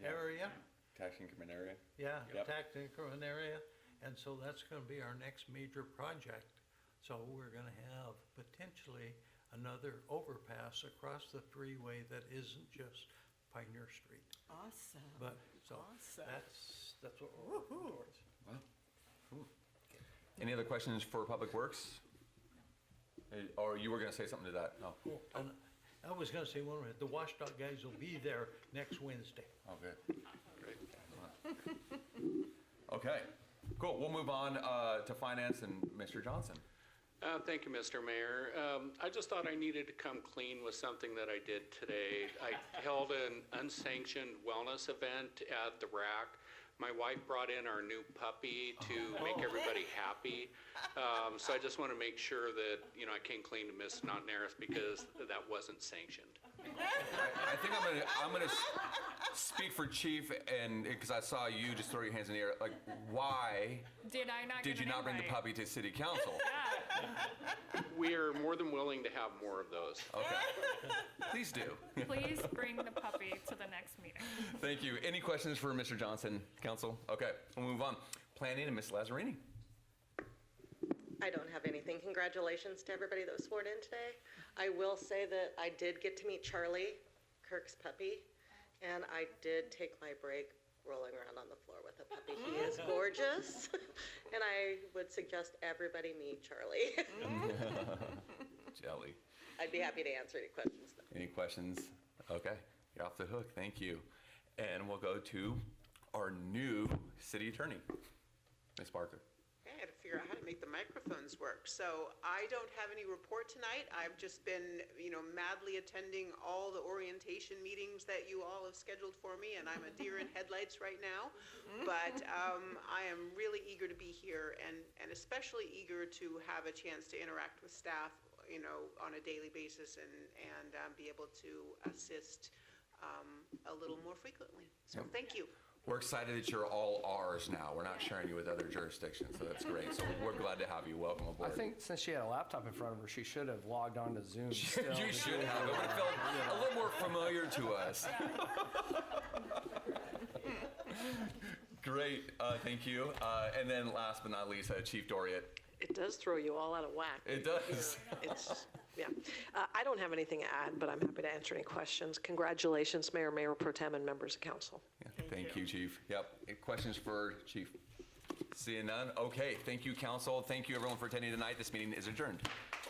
area. Tax increment area? Yeah, Yep. tax increment area. And so that's going to be our next major project. So we're going to have potentially another overpass across the freeway that isn't just Pioneer Street. Awesome. But so Awesome. that's what we're working towards. Wow. Cool. Any other questions for Public Works? Or you were going to say something to that? No. And I was going to say one minute. The WashDOT guys will be there next Wednesday. Oh, good. Great. Okay, cool. We'll move on to Finance and Mr. Johnson. Thank you, Mr. Mayor. I just thought I needed to come clean with something that I did today. I held an unsanctioned wellness event at the RAC. My wife brought in our new puppy to make everybody happy. So I just want to make sure that, I came clean to Ms. Notnaris because that wasn't sanctioned. I think I'm gonna speak for Chief, and because I saw you just throw your hands in the air, like, why Did I not did get you an not bring the invite? puppy to City Council? We are more than willing to have more of those. Okay, please do. Please bring the puppy to the next meeting. Thank you. Any questions for Mr. Johnson, Council? Okay, we'll move on. Planning and Ms. Lazzarini. I don't have anything. Congratulations to everybody that was sworn in today. I will say that I did get to meet Charlie, Kirk's puppy, and I did take my break rolling around on the floor with a puppy. He is gorgeous, and I would suggest everybody meet Charlie. Jelly. I'd be happy to answer any questions, though. Any questions? Okay, you're off the hook. Thank you. And we'll go to our new city attorney, Ms. Barker. I had to figure out how to make the microphones work. So I don't have any report tonight. I've just been, madly attending all the orientation meetings that you all have scheduled for me, and I'm a deer in headlights right now. But I am really eager to be here, and especially eager to have a chance to interact with staff, on a daily basis and be able to assist a little more frequently. So thank you. We're excited that you're all ours now. We're not sharing you with other jurisdictions, so that's great. So we're glad to have you. Welcome I aboard. think since she had a laptop in front of her, she should have logged on to Zoom. still. You should have. It would have felt a little more familiar to us. Great. Thank you. And then last but not least, Chief Doriot. It does throw you all out of whack. It does. Yeah. I don't have anything to add, but I'm happy to answer any questions. Congratulations, Mayor, Mayor Pro Tem, and members of council. Thank you, Chief. Yep. Any questions for Chief? Seeing none? Okay. Thank you, council. Thank you, everyone, for attending tonight. This meeting is adjourned.